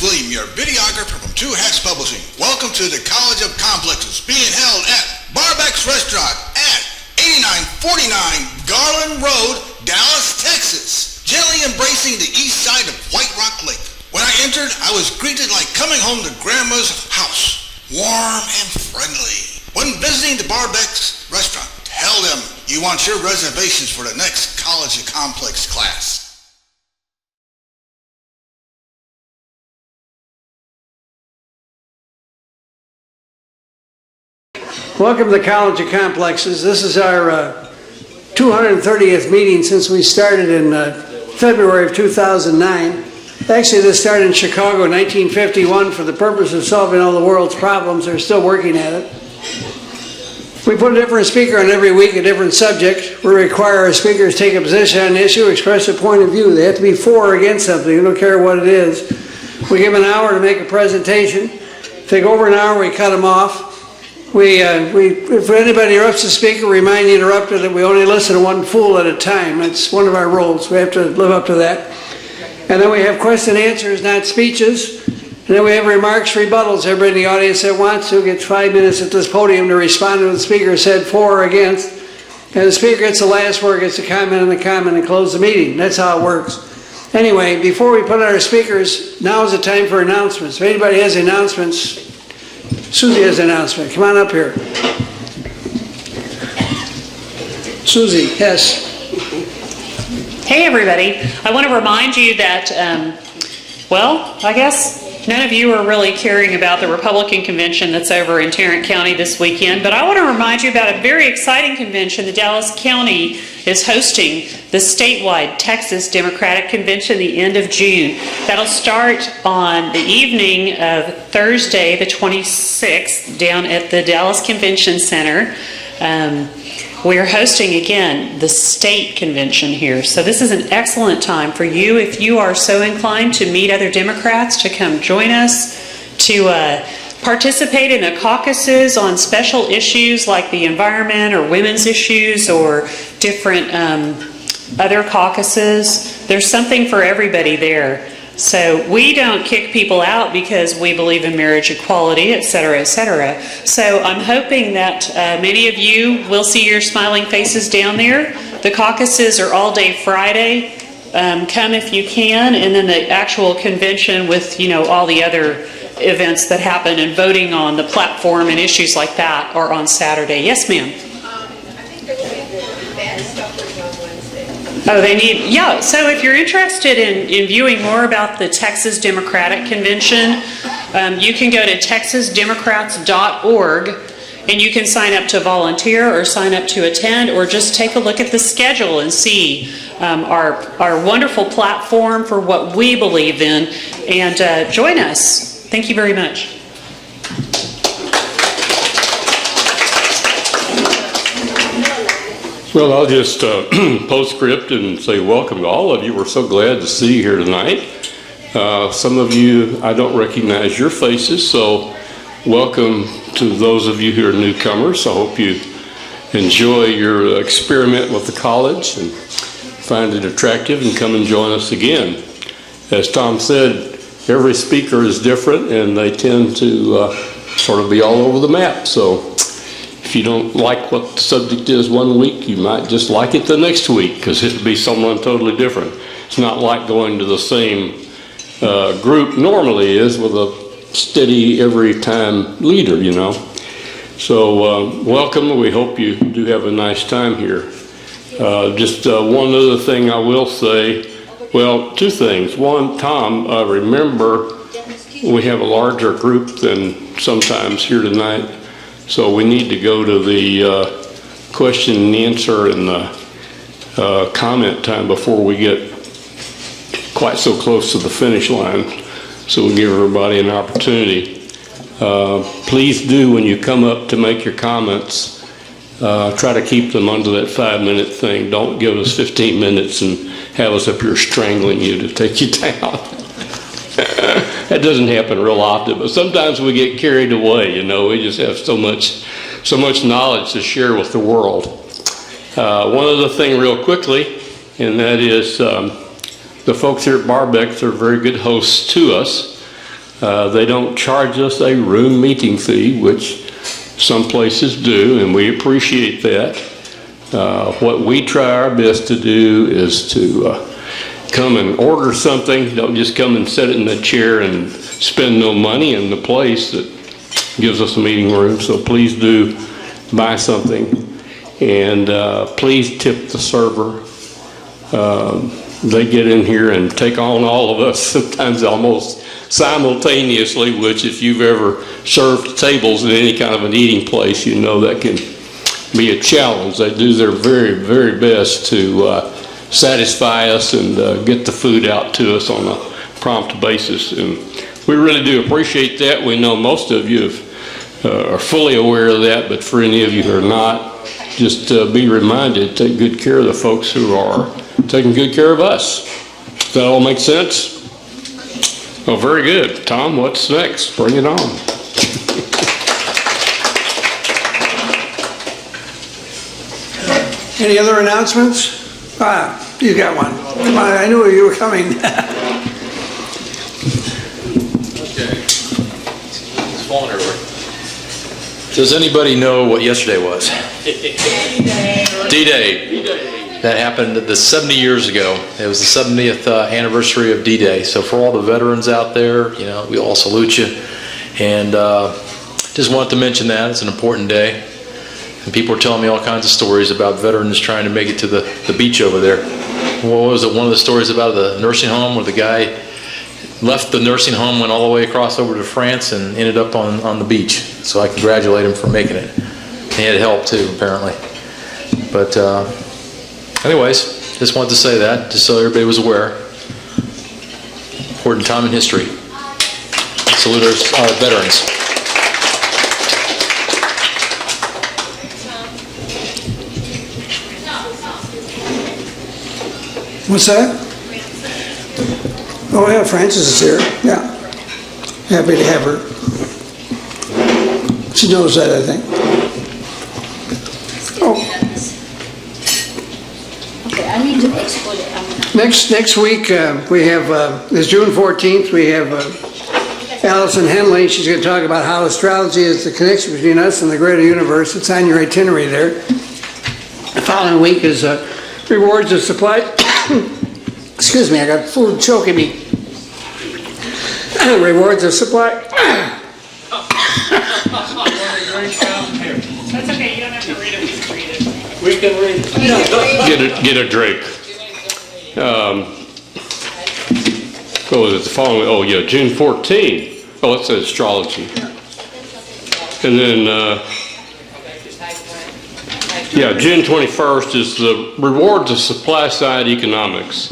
William, your videographer from Two Hats Publishing. Welcome to the College of Complexes, being held at Barbeck's Restaurant at 8949 Garland Road, Dallas, Texas. Gently embracing the east side of White Rock Lake. When I entered, I was greeted like coming home to Grandma's house, warm and friendly. When visiting the Barbeck's Restaurant, tell them you want your reservations for the next College of Complex class. Welcome to the College of Complexes. This is our 230th meeting since we started in February of 2009. Actually, this started in Chicago in 1951 for the purpose of solving all the world's problems. They're still working at it. We put a different speaker on every week, a different subject. We require our speakers take a position on an issue, express a point of view. They have to be for or against something. We don't care what it is. We give them an hour to make a presentation. If they go over an hour, we cut them off. If anybody interrupts the speaker, remind the interrupter that we only listen to one fool at a time. That's one of our rules. We have to live up to that. And then we have question and answers, not speeches. And then we have remarks, rebuttals. Everybody in the audience that wants to gets 5 minutes at this podium to respond to what the speaker said for or against. And the speaker gets the last word, gets a comment on the comment, and close the meeting. That's how it works. Anyway, before we put on our speakers, now is the time for announcements. If anybody has announcements, Susie has an announcement. Come on up here. Susie, yes. Hey everybody. I want to remind you that, well, I guess none of you are really caring about the Republican convention that's over in Tarrant County this weekend, but I want to remind you about a very exciting convention. The Dallas County is hosting the statewide Texas Democratic Convention the end of June. That'll start on the evening of Thursday, the 26th, down at the Dallas Convention Center. We are hosting, again, the state convention here. So this is an excellent time for you, if you are so inclined, to meet other Democrats, to come join us, to participate in the caucuses on special issues like the environment or women's issues or different other caucuses. There's something for everybody there. So we don't kick people out because we believe in marriage equality, etc., etc. So I'm hoping that many of you will see your smiling faces down there. The caucuses are all day Friday. Come if you can, and then the actual convention with, you know, all the other events that happen and voting on the platform and issues like that are on Saturday. Yes, ma'am. I think they're going to do bad stuff on Wednesday. Oh, they need, yeah. So if you're interested in viewing more about the Texas Democratic Convention, you can go to texasdemocrats.org and you can sign up to volunteer or sign up to attend, or just take a look at the schedule and see our wonderful platform for what we believe in, and join us. Thank you very much. Well, I'll just postscript and say welcome to all of you. We're so glad to see you here tonight. Some of you, I don't recognize your faces, so welcome to those of you who are newcomers. I hope you enjoy your experiment with the college and find it attractive and come and join us again. As Tom said, every speaker is different and they tend to sort of be all over the map. So if you don't like what the subject is one week, you might just like it the next week, because it'll be someone totally different. It's not like going to the same group normally is with a steady every time leader, you know. So welcome. We hope you do have a nice time here. Just one other thing I will say. Well, two things. One, Tom, remember we have a larger group than sometimes here tonight. So we need to go to the question and answer and the comment time before we get quite so close to the finish line, so we give everybody an opportunity. Please do, when you come up to make your comments, try to keep them under that 5-minute thing. Don't give us 15 minutes and have us up here strangling you to take you down. That doesn't happen real often, but sometimes we get carried away, you know. We just have so much knowledge to share with the world. One other thing real quickly, and that is the folks here at Barbeck's are very good hosts to us. They don't charge us a room meeting fee, which some places do, and we appreciate that. What we try our best to do is to come and order something. Don't just come and sit in the chair and spend no money in the place that gives us a meeting room. So please do buy something, and please tip the server. They get in here and take on all of us, sometimes almost simultaneously, which if you've ever served tables in any kind of an eating place, you know that can be a challenge. They do their very, very best to satisfy us and get the food out to us on a prompt basis. And we really do appreciate that. We know most of you are fully aware of that, but for any of you who are not, just be reminded, take good care of the folks who are taking good care of us. Does that all make sense? Oh, very good. Tom, what's next? Bring it on. Any other announcements? You got one. Come on, I knew you were coming. Okay. It's falling everywhere. Does anybody know what yesterday was? D-Day. That happened 70 years ago. It was the 70th anniversary of D-Day. So for all the veterans out there, you know, we all salute you. And just wanted to mention that. It's an important day. And people are telling me all kinds of stories about veterans trying to make it to the beach over there. What was it? One of the stories about the nursing home where the guy left the nursing home, went all the way across over to France, and ended up on the beach. So I congratulate him for making it. He had help too, apparently. But anyways, just wanted to say that, just so everybody was aware. Important time in history. Salute our veterans. What's that? Oh, yeah, Frances is here. Yeah. Happy to have her. She knows that, I think. Oh. Okay, I need to export it. Next week, we have, it's June 14th, we have Allison Henley. She's going to talk about how astrology is the connection between us and the greater universe. It's on your itinerary there. The following week is Rewards of Supply. Excuse me, I got food choking me. Rewards of Supply. That's okay, you don't have to read it, we can read it. We can read it. Get a drink. What was it, the following, oh yeah, June 14th. Oh, it says astrology. And then, yeah, June 21st is the Rewards of Supply Side Economics.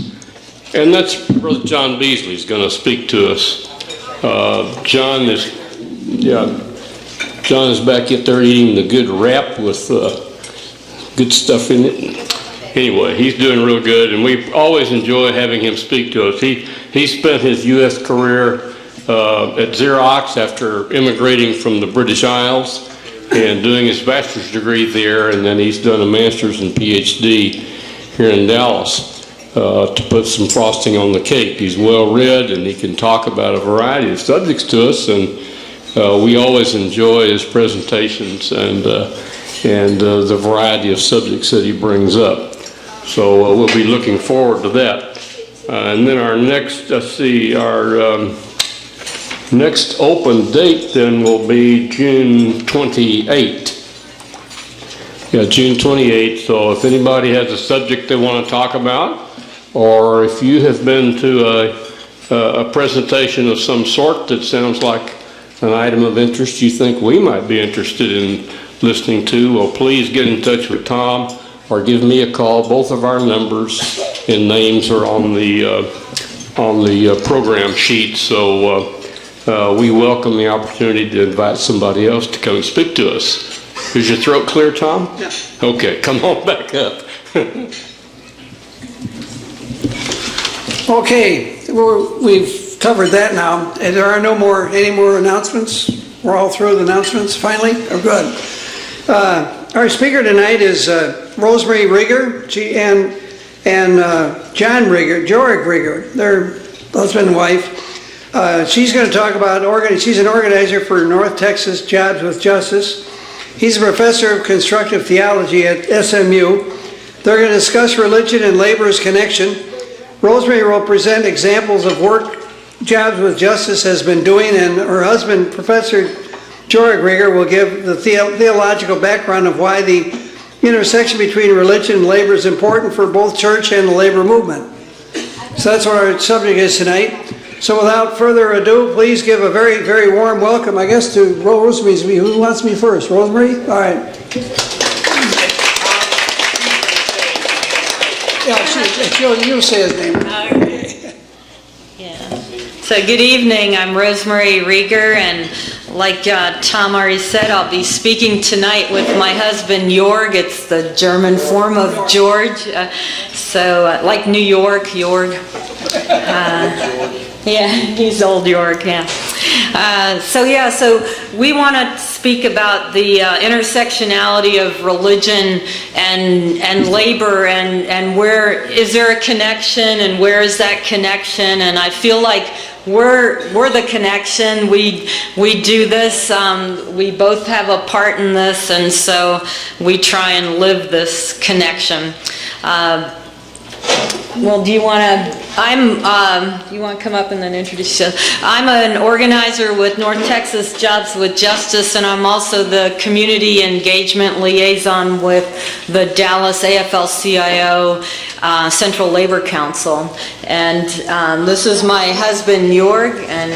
And that's Brother John Beasley's going to speak to us. John is back in there eating the good wrap with good stuff in it. Anyway, he's doing real good, and we always enjoy having him speak to us. He spent his U.S. career at Xerox after immigrating from the British Isles and doing his bachelor's degree there, and then he's done a master's and PhD here in Dallas to put some frosting on the cake. He's well read, and he can talk about a variety of subjects to us, and we always enjoy his presentations and the variety of subjects that he brings up. So we'll be looking forward to that. And then our next, our next open date then will be June 28th. Yeah, June 28th. So if anybody has a subject they want to talk about, or if you have been to a presentation of some sort that sounds like an item of interest you think we might be interested in listening to, well, please get in touch with Tom or give me a call. Both of our numbers and names are on the program sheet, so we welcome the opportunity to invite somebody else to come and speak to us. Is your throat clear, Tom? Yeah. Okay, come on back up. Okay, we've covered that now. And there are any more announcements? We're all through the announcements finally? Oh, good. Our speaker tonight is Rosemary Rigger and John Rigger, Jorik Rigger. They're husband and wife. She's going to talk about, she's an organizer for North Texas Jobs with Justice. He's a professor of constructive theology at SMU. They're going to discuss religion and labor's connection. Rosemary will present examples of work Jobs with Justice has been doing, and her husband, Professor Jorig Rieger, will give the theological background of why the intersection between religion and labor is important for both church and the labor movement. So that's what our subject is tonight. So without further ado, please give a very, very warm welcome, I guess, to Rosemary. Who wants me first? Rosemary? All right. Yeah, you'll say his name. Yeah. So good evening, I'm Rosemary Rieger, and like Tom already said, I'll be speaking tonight with my husband Jorg. It's the German form of George. Like New York, Jorg. Yeah, he's old Jorg, yeah. So we want to speak about the intersectionality of religion and labor, and where is there a connection, and where is that connection? And I feel like we're the connection. We do this. We both have a part in this, and so we try and live this connection. Well, do you want to come up and then introduce yourself? I'm an organizer with North Texas Jobs with Justice, and I'm also the community engagement liaison with the Dallas AFL-CIO Central Labor Council. And this is my husband, Jorg, and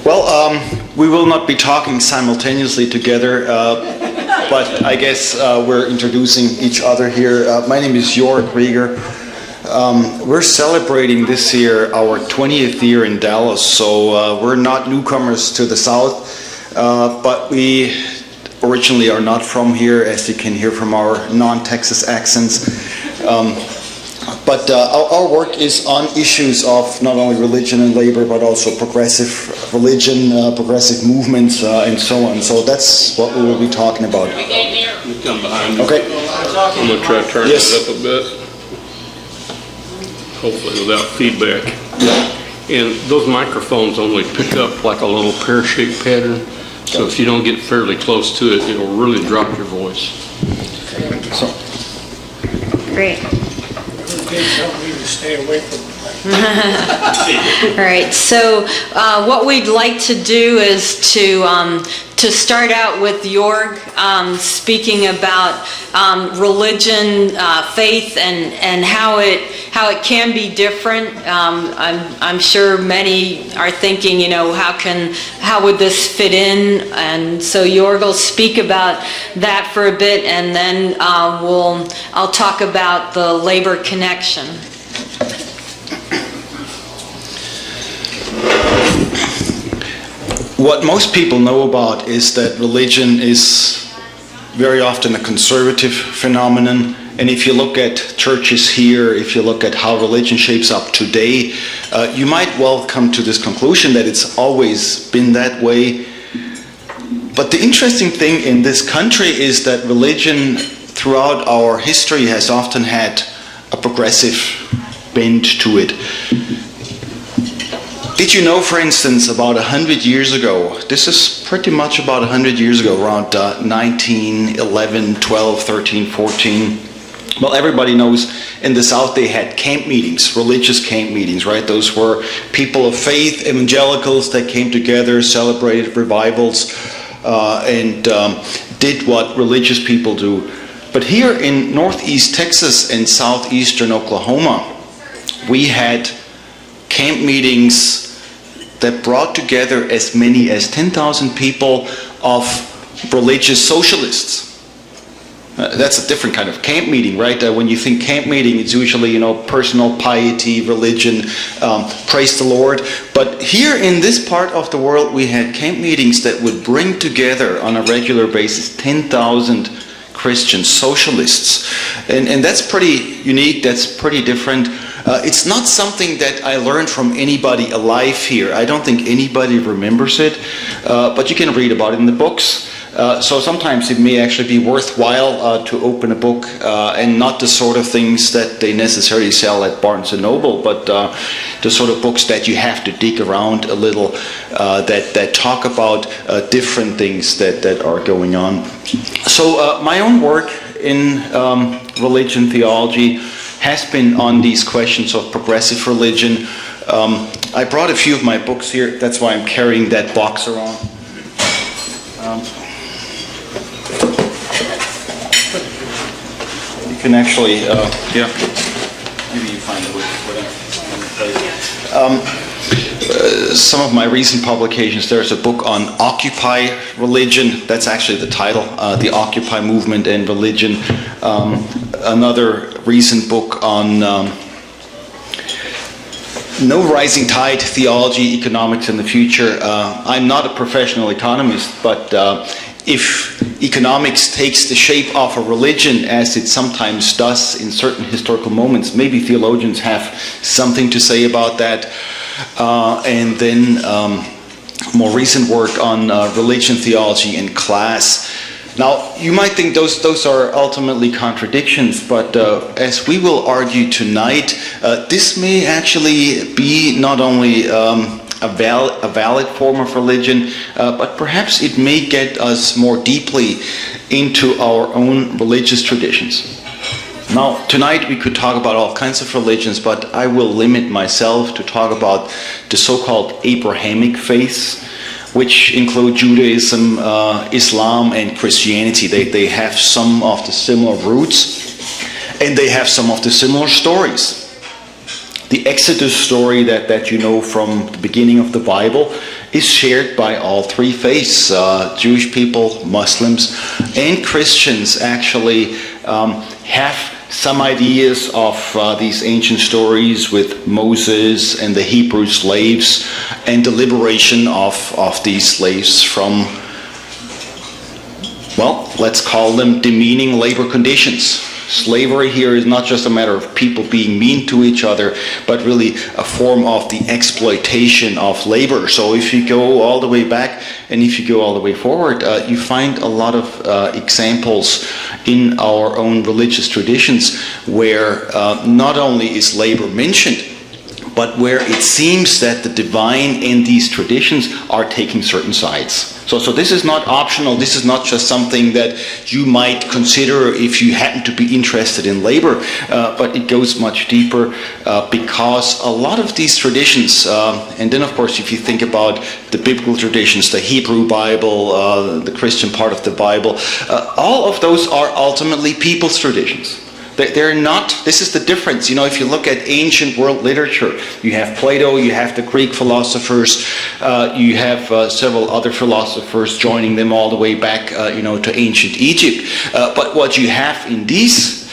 well, we will not be talking simultaneously together, but I guess we're introducing each other here. My name is Jorg Rieger. We're celebrating this year our 20th year in Dallas, so we're not newcomers to the South, but we originally are not from here, as you can hear from our non-Texas accents. But our work is on issues of not only religion and labor, but also progressive religion, progressive movements, and so on. So that's what we will be talking about. You come behind me. Okay. I'm going to try to turn Yes. it up a bit. Hopefully without feedback. And those microphones only pick up like a little pear-shaped pattern. So if you don't get fairly close to it, it'll really drop your voice. So, great. Tell me to stay away from All right, so what we'd like to do is to start out with Jorg speaking about religion, faith, and how it can be different. I'm sure many are thinking, how would this fit in? And so Jorg will speak about that for a bit, and then I'll talk about the labor connection. what most people know about is that religion is very often a conservative phenomenon. And if you look at churches here, if you look at how religion shapes up today, you might well come to this conclusion that it's always been that way. But the interesting thing in this country is that religion throughout our history has often had a progressive bent to it. Did you know, for instance, about 100 years ago, this is pretty much about 100 years ago, around 1911, 12, 13, 14, well, everybody knows in the South they had camp meetings, religious camp meetings, right? Those were people of faith, evangelicals that came together, celebrated revivals, and did what religious people do. But here in northeast Texas and southeastern Oklahoma, we had camp meetings that brought together as many as 10,000 people of religious socialists. That's a different kind of camp meeting, right? When you think camp meeting, it's usually, personal piety, religion, praise the Lord. But here in this part of the world, we had camp meetings that would bring together on a regular basis 10,000 Christian socialists. And that's pretty unique, that's pretty different. It's not something that I learned from anybody alive here. I don't think anybody remembers it, but you can read about it in the books. So sometimes it may actually be worthwhile to open a book, and not the sort of things that they necessarily sell at Barnes & Noble, but the sort of books that you have to dig around a little, that talk about different things that are going on. So my own work in religion theology has been on these questions of progressive religion. I brought a few of my books here. That's why I'm carrying that box around. You can actually, maybe you find it. Some of my recent publications, there's a book on Occupy Religion. That's actually the title, The Occupy Movement and Religion. Another recent book on No Rising Tide, Theology, Economics in the Future. I'm not a professional economist, but if economics takes the shape of a religion, as it sometimes does in certain historical moments, maybe theologians have something to say about that. And then more recent work on religion, theology, and class. Now, you might think those are ultimately contradictions, but as we will argue tonight, this may actually be not only a valid form of religion, but perhaps it may get us more deeply into our own religious traditions. Now, tonight we could talk about all kinds of religions, but I will limit myself to talk about the so-called Abrahamic faiths, which include Judaism, Islam, and Christianity. They have some of the similar roots, and they have some of the similar stories. The Exodus story that you know from the beginning of the Bible is shared by all three faiths. Jewish people, Muslims, and Christians actually have some ideas of these ancient stories with Moses and the Hebrew slaves and the liberation of these slaves from, well, let's call them demeaning labor conditions. Slavery here is not just a matter of people being mean to each other, but really a form of the exploitation of labor. So if you go all the way back and if you go all the way forward, you find a lot of examples in our own religious traditions where not only is labor mentioned, but where it seems that the divine and these traditions are taking certain sides. So this is not optional. This is not just something that you might consider if you happen to be interested in labor, but it goes much deeper because a lot of these traditions, and then of course if you think about the biblical traditions, the Hebrew Bible, the Christian part of the Bible, all of those are ultimately people's traditions. They're not, this is the difference. You know, if you look at ancient world literature, you have Plato, you have the Greek philosophers, you have several other philosophers joining them all the way back, to ancient Egypt. But what you have in these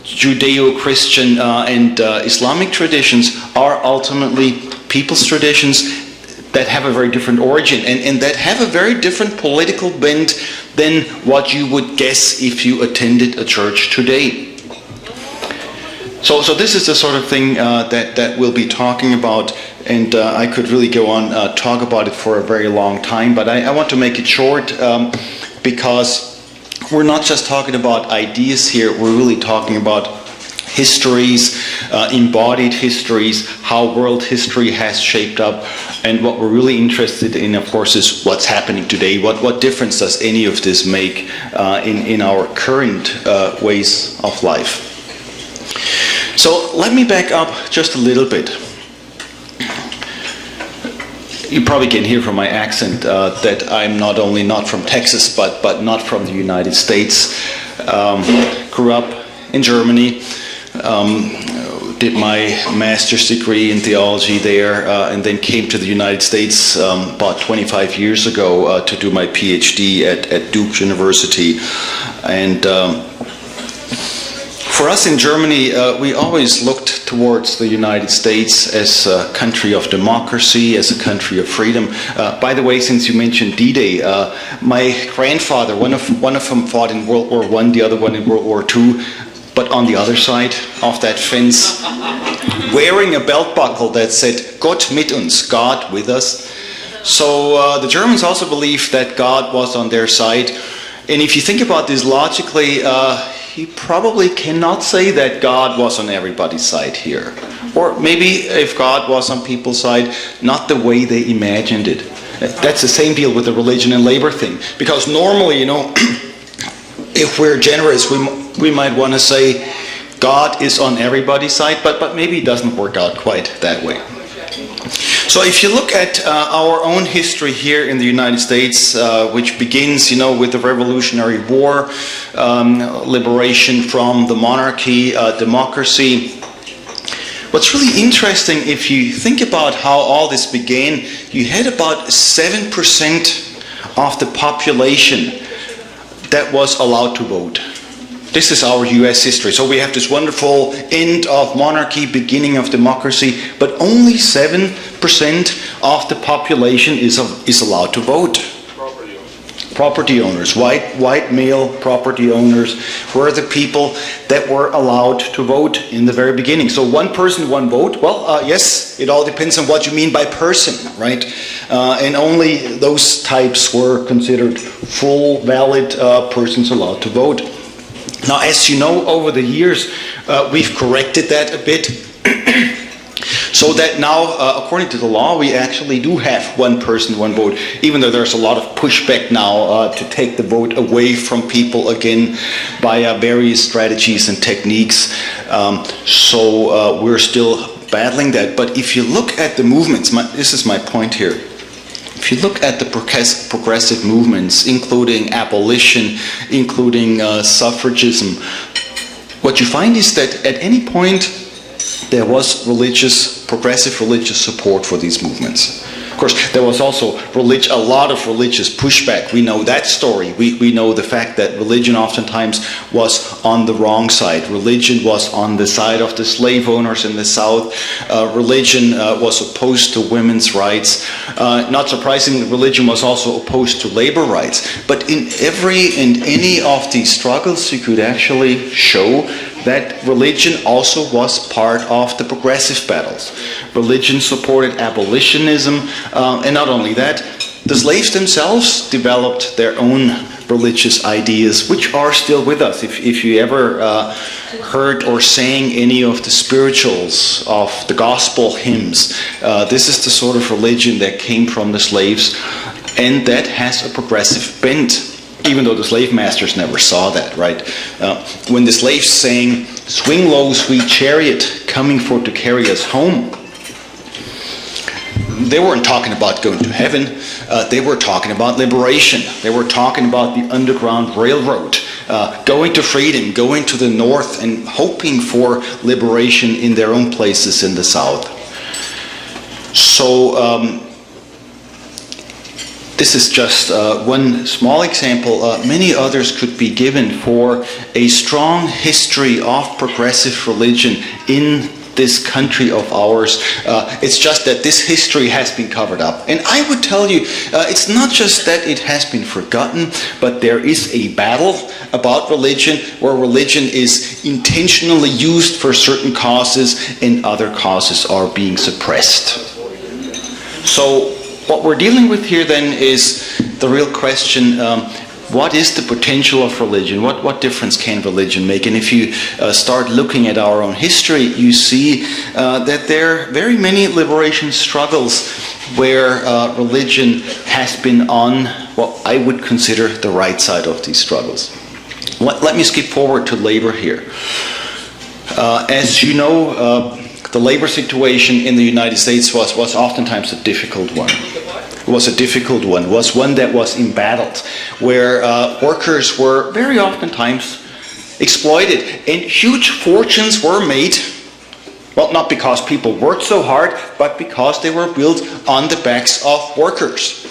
Judeo-Christian and Islamic traditions are ultimately people's traditions that have a very different origin and that have a very different political bent than what you would guess if you attended a church today. So this is the sort of thing that we'll be talking about, and I could really go on talk about it for a very long time, but I want to make it short because we're not just talking about ideas here, we're really talking about histories, embodied histories, how world history has shaped up, and what we're really interested in, of course, is what's happening today. What difference does any of this make in our current ways of life? So let me back up just a little bit. You probably can hear from my accent that I'm not only not from Texas, but not from the United States. Grew up in Germany, did my master's degree in theology there, and then came to the United States about 25 years ago to do my PhD at Duke University. And for us in Germany, we always looked towards the United States as a country of democracy, as a country of freedom. By the way, since you mentioned D-Day, my grandfather, one of them fought in World War I, the other one in World War II, but on the other side of that fence, wearing a belt buckle that said, "Gott mit uns," God with us. So the Germans also believed that God was on their side. And if you think about this logically, you probably cannot say that God was on everybody's side here. Or maybe if God was on people's side, not the way they imagined it. That's the same deal with the religion and labor thing. Because normally, if we're generous, we might want to say God is on everybody's side, but maybe it doesn't work out quite that way. So if you look at our own history here in the United States, which begins, with the Revolutionary War, liberation from the monarchy, democracy. What's really interesting, if you think about how all this began, you had about 7% of the population that was allowed to vote. This is our US history. So we have this wonderful end of monarchy, beginning of democracy, but only 7% of the population is allowed to vote. Property owners, white male property owners were the people that were allowed to vote in the very beginning. So one person, one vote. Well, yes, it all depends on what you mean by person, right? And only those types were considered full, valid persons allowed to vote. Now, as you know, over the years, we've corrected that a bit. So that now, according to the law, we actually do have one person, one vote, even though there's a lot of pushback now to take the vote away from people again by various strategies and techniques. So we're still battling that. But if you look at the movements, this is my point here. If you look at the progressive movements, including abolition, including suffragism, what you find is that at any point there was progressive religious support for these movements. Of course, there was also a lot of religious pushback. We know that story. We know the fact that religion oftentimes was on the wrong side. Religion was on the side of the slave owners in the South. Religion was opposed to women's rights. Not surprisingly, religion was also opposed to labor rights. But in every and any of these struggles, you could actually show that religion also was part of the progressive battles. Religion supported abolitionism, and not only that, the slaves themselves developed their own religious ideas, which are still with us. If you ever heard or sang any of the spirituals of the gospel hymns, this is the sort of religion that came from the slaves, and that has a progressive bent. Even though the slave masters never saw that, right? When the slaves sang, "Swing low, sweet chariot, coming for to carry us home," they weren't talking about going to heaven. They were talking about liberation. They were talking about the Underground Railroad, going to freedom, going to the north, and hoping for liberation in their own places in the South. So, this is just one small example. Many others could be given for a strong history of progressive religion in this country of ours. It's just that this history has been covered up. And I would tell you, it's not just that it has been forgotten, but there is a battle about religion where religion is intentionally used for certain causes and other causes are being suppressed. So, what we're dealing with here then is the real question, what is the potential of religion? What difference can religion make? And if you start looking at our own history, you see that there are very many liberation struggles where religion has been on what I would consider the right side of these struggles. Let me skip forward to labor here. As you know, the labor situation in the United States was oftentimes a difficult one. It was a difficult one. It was one that was embattled, where workers were very oftentimes exploited and huge fortunes were made. Well, not because people worked so hard, but because they were built on the backs of workers.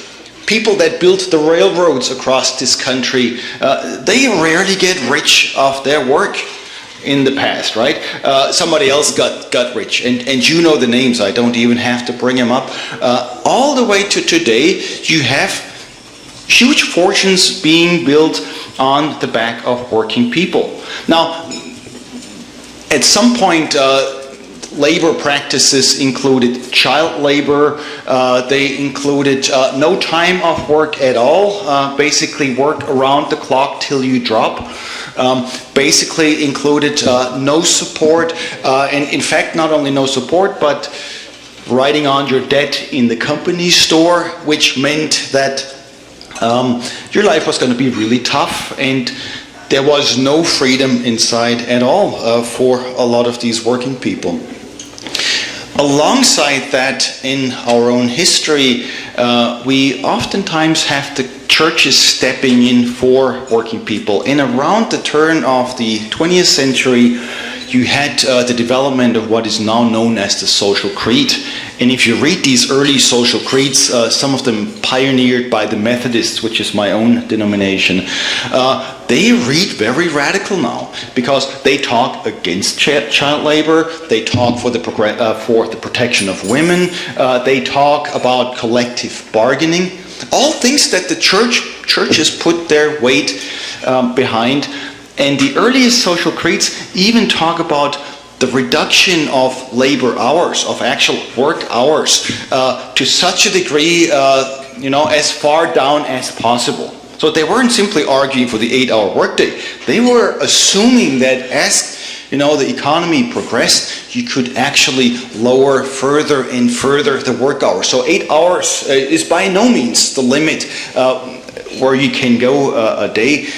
People that built the railroads across this country, they rarely get rich off their work. In the past, right? Somebody else got rich, and you know the names. I don't even have to bring them up. All the way to today, you have huge fortunes being built on the back of working people. Now, at some point, labor practices included child labor. They included no time off work at all. Basically work around the clock till you drop. Basically included no support. And in fact, not only no support, but writing on your debt in the company store, which meant that your life was going to be really tough, and there was no freedom inside at all for a lot of these working people. Alongside that, in our own history, we oftentimes have the churches stepping in for working people. And around the turn of the 20th century, you had the development of what is now known as the social creed. And if you read these early social creeds, some of them pioneered by the Methodists, which is my own denomination, they read very radical now, because they talk against child labor, they talk for the protection of women, they talk about collective bargaining, all things that the churches put their weight behind. And the earliest social creeds even talk about the reduction of labor hours, of actual work hours, to such a degree, as far down as possible. So they weren't simply arguing for the 8-hour workday. They were assuming that as the economy progressed, you could actually lower further and further the work hours. So 8 hours is by no means the limit where you can go a day.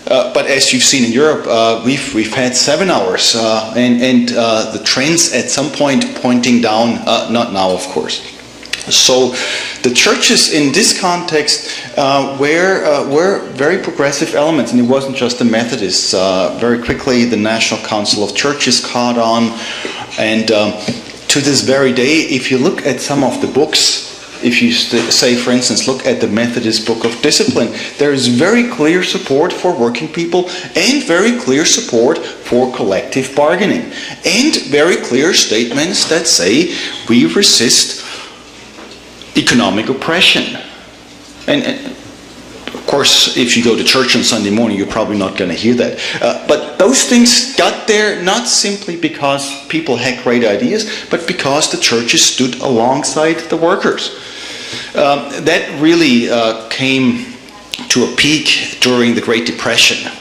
But as you've seen in Europe, we've had 7 hours, and the trends at some point pointing down, not now, of course. So the churches in this context were very progressive elements, and it wasn't just the Methodists. Very quickly, the National Council of Churches caught on, and to this very day, if you look at some of the books, if you say, for instance, look at the Methodist Book of Discipline, there is very clear support for working people and very clear support for collective bargaining, and very clear statements that say we resist economic oppression. And of course, if you go to church on Sunday morning, you're probably not going to hear that. But those things got there not simply because people had great ideas, but because the churches stood alongside the workers. That really came to a peak during the Great Depression,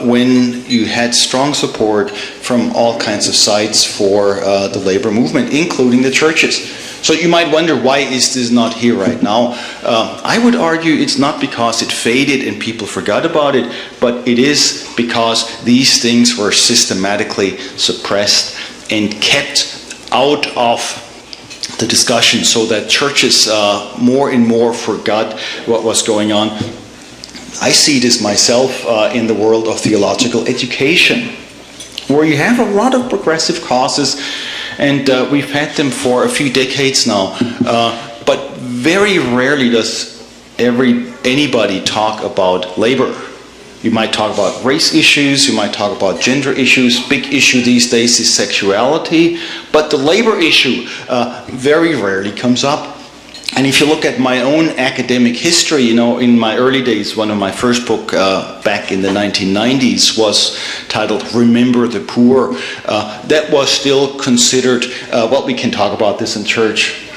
when you had strong support from all kinds of sides for the labor movement, including the churches. So you might wonder, why is this not here right now? I would argue it's not because it faded and people forgot about it, but it is because these things were systematically suppressed and kept out of the discussion, so that churches more and more forgot what was going on. I see this myself in the world of theological education, where you have a lot of progressive causes, and we've had them for a few decades now, but very rarely does anybody talk about labor. You might talk about race issues, you might talk about gender issues. Big issue these days is sexuality, but the labor issue very rarely comes up. And if you look at my own academic history, in my early days, one of my first book back in the 1990s was titled Remember the Poor. That was still considered, we can talk about this in church,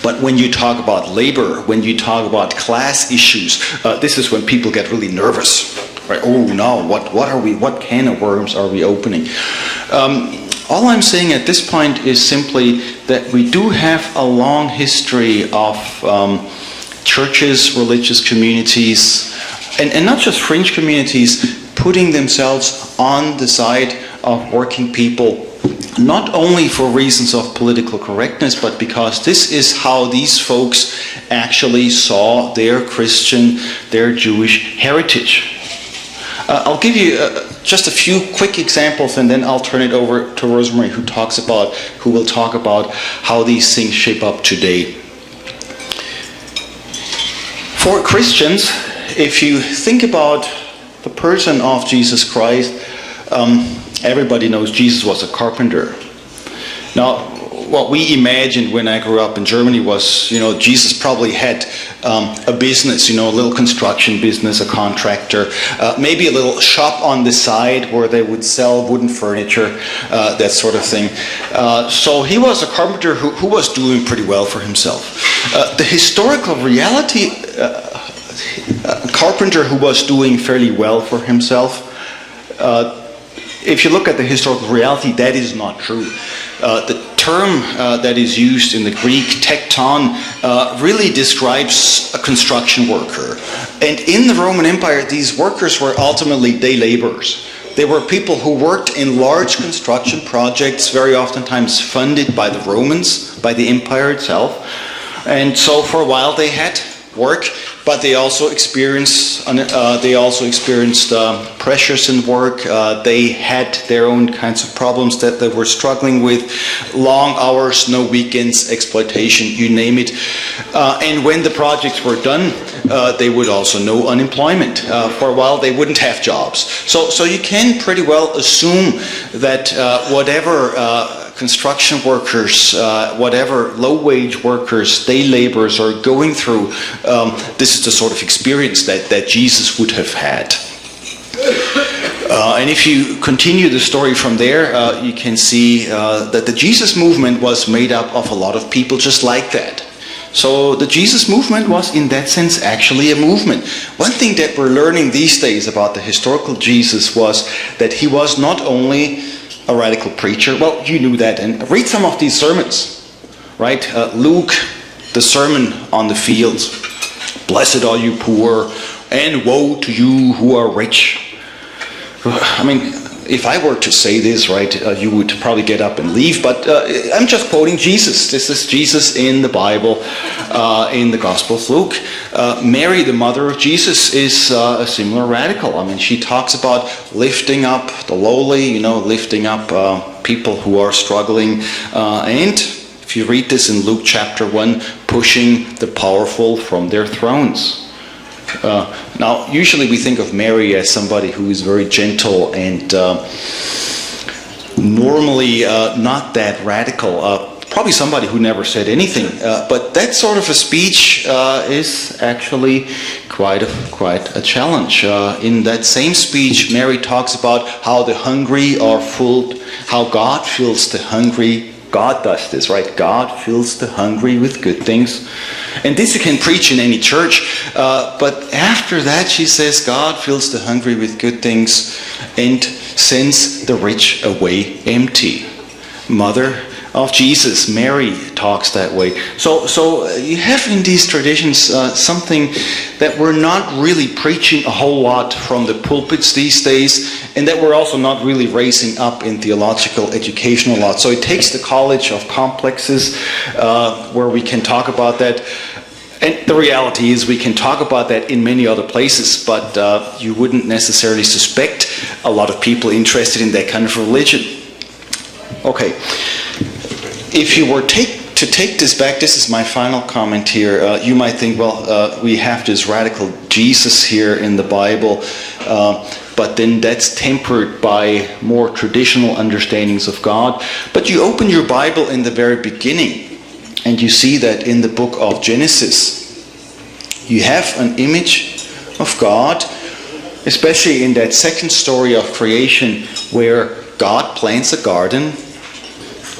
but when you talk about labor, when you talk about class issues, this is when people get really nervous. Right? Oh no, what can of worms are we opening? All I'm saying at this point is simply that we do have a long history of churches, religious communities, and not just fringe communities, putting themselves on the side of working people, not only for reasons of political correctness, but because this is how these folks actually saw their Christian, their Jewish heritage. I'll give you just a few quick examples, and then I'll turn it over to Rosemary, who will talk about how these things shape up today. For Christians, if you think about the person of Jesus Christ, everybody knows Jesus was a carpenter. Now, what we imagined when I grew up in Germany was, Jesus probably had a business, a little construction business, a contractor, maybe a little shop on the side where they would sell wooden furniture, that sort of thing. So he was a carpenter who was doing pretty well for himself. The historical reality, a carpenter who was doing fairly well for himself, if you look at the historical reality, that is not true. The term that is used in the Greek, tekton, really describes a construction worker. And in the Roman Empire, these workers were ultimately day laborers. They were people who worked in large construction projects, very oftentimes funded by the Romans, by the empire itself. And so for a while they had work, but they also experienced pressures in work. They had their own kinds of problems that they were struggling with: long hours, no weekends, exploitation, you name it. And when the projects were done, they would also know unemployment. For a while, they wouldn't have jobs. So you can pretty well assume that whatever construction workers, whatever low-wage workers, day laborers are going through, this is the sort of experience that Jesus would have had. And if you continue the story from there, you can see that the Jesus movement was made up of a lot of people just like that. So the Jesus movement was, in that sense, actually a movement. One thing that we're learning these days about the historical Jesus was that he was not only a radical preacher. Well, you knew that. And read some of these sermons, right? Luke, the Sermon on the Fields. Blessed are you poor, and woe to you who are rich. I mean, if I were to say this, right, you would probably get up and leave, but I'm just quoting Jesus. This is Jesus in the Bible, in the Gospel of Luke. Mary, the mother of Jesus, is a similar radical. I mean, she talks about lifting up the lowly, lifting up people who are struggling. And if you read this in Luke chapter 1, pushing the powerful from their thrones. Now, usually we think of Mary as somebody who is very gentle and normally not that radical. Probably somebody who never said anything. But that sort of a speech is actually quite a challenge. In that same speech, Mary talks about how the hungry are full, how God fills the hungry. God does this, right? God fills the hungry with good things. And this you can preach in any church. But after that, she says, God fills the hungry with good things and sends the rich away empty. Mother of Jesus, Mary, talks that way. So you have in these traditions something that we're not really preaching a whole lot from the pulpits these days, and that we're also not really raising up in theological education a lot. So it takes the College of Complexes, where we can talk about that. And the reality is we can talk about that in many other places, but you wouldn't necessarily suspect a lot of people interested in that kind of religion. Okay. If you were to take this back, this is my final comment here, you might think, well, we have this radical Jesus here in the Bible, but then that's tempered by more traditional understandings of God. But you open your Bible in the very beginning, and you see that in the book of Genesis, you have an image of God, especially in that second story of creation, where God plants a garden.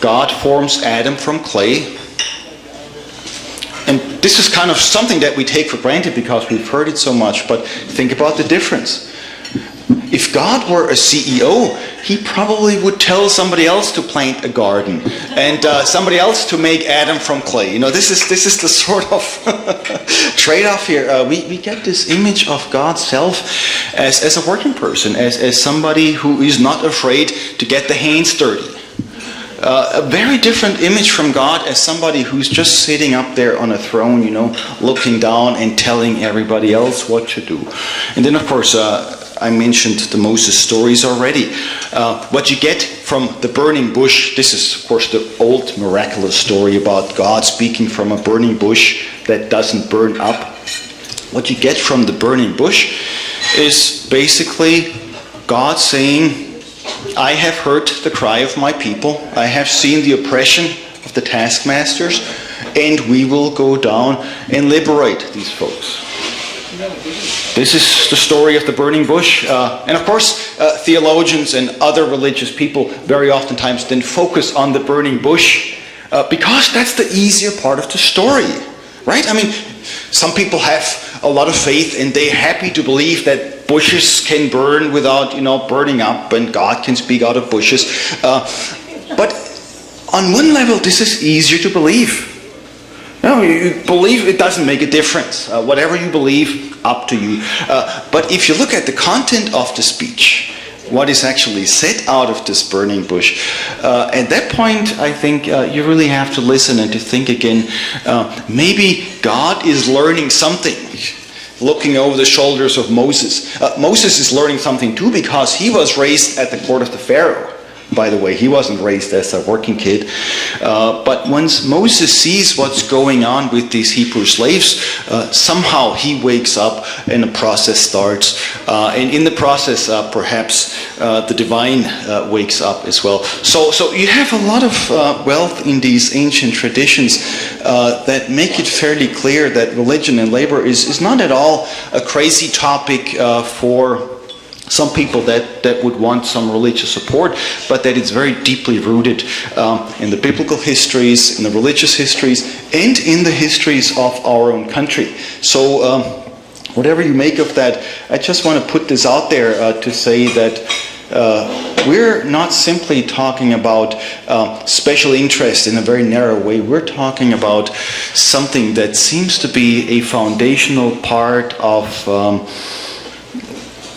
God forms Adam from clay. And this is kind of something that we take for granted because we've heard it so much, but think about the difference. If God were a CEO, he probably would tell somebody else to plant a garden and somebody else to make Adam from clay. This is the sort of trade-off here. We get this image of God's self as a working person, as somebody who is not afraid to get the hands dirty. A very different image from God as somebody who's just sitting up there on a throne, looking down and telling everybody else what to do. And then, of course, I mentioned the Moses stories already. What you get from the burning bush, this is, of course, the old miraculous story about God speaking from a burning bush that doesn't burn up. What you get from the burning bush is basically God saying, I have heard the cry of my people. I have seen the oppression of the taskmasters, and we will go down and liberate these folks. This is the story of the burning bush. And of course, theologians and other religious people very oftentimes then focus on the burning bush because that's the easier part of the story, right? I mean, some people have a lot of faith and they're happy to believe that bushes can burn without, burning up, and God can speak out of bushes. But on one level, this is easier to believe. You believe, it doesn't make a difference. Whatever you believe, up to you. But if you look at the content of the speech, what is actually said out of this burning bush, at that point, I think you really have to listen and to think again. Maybe God is learning something, looking over the shoulders of Moses. Moses is learning something too, because he was raised at the court of the Pharaoh. By the way, he wasn't raised as a working kid. But once Moses sees what's going on with these Hebrew slaves, somehow he wakes up and the process starts. And in the process, perhaps the divine wakes up as well. So you have a lot of wealth in these ancient traditions that make it fairly clear that religion and labor is not at all a crazy topic for some people that would want some religious support, but that it's very deeply rooted in the biblical histories, in the religious histories, and in the histories of our own country. So whatever you make of that, I just want to put this out there to say that we're not simply talking about special interest in a very narrow way. We're talking about something that seems to be a foundational part of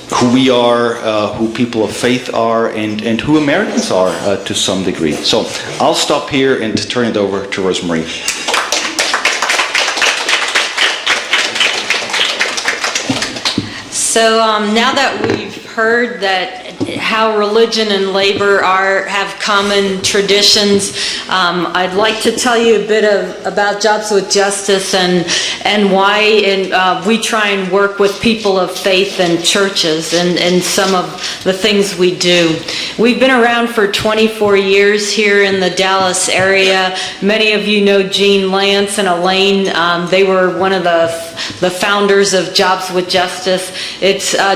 who we are, who people of faith are, and who Americans are to some degree. So I'll stop here and turn it over to Rosemary. So now that we've heard that how religion and labor have common traditions, I'd like to tell you a bit about Jobs with Justice and why we try and work with people of faith and churches and some of the things we do. We've been around for 24 years here in the Dallas area. Many of you know Gene Lance and Elaine. They were one of the founders of Jobs with Justice.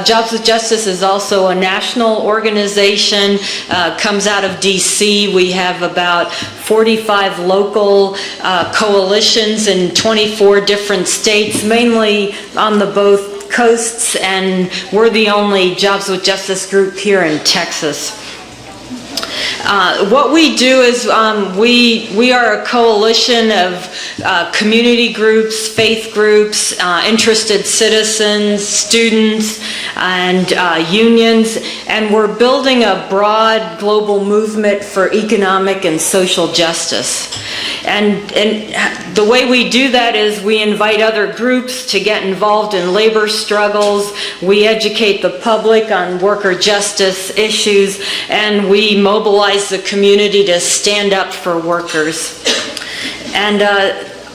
Jobs with Justice is also a national organization, comes out of DC. We have about 45 local coalitions in 24 different states, mainly on the both coasts, and we're the only Jobs with Justice group here in Texas. What we do is we are a coalition of community groups, faith groups, interested citizens, students, and unions, and we're building a broad global movement for economic and social justice. And the way we do that is we invite other groups to get involved in labor struggles, we educate the public on worker justice issues, and we mobilize the community to stand up for workers. And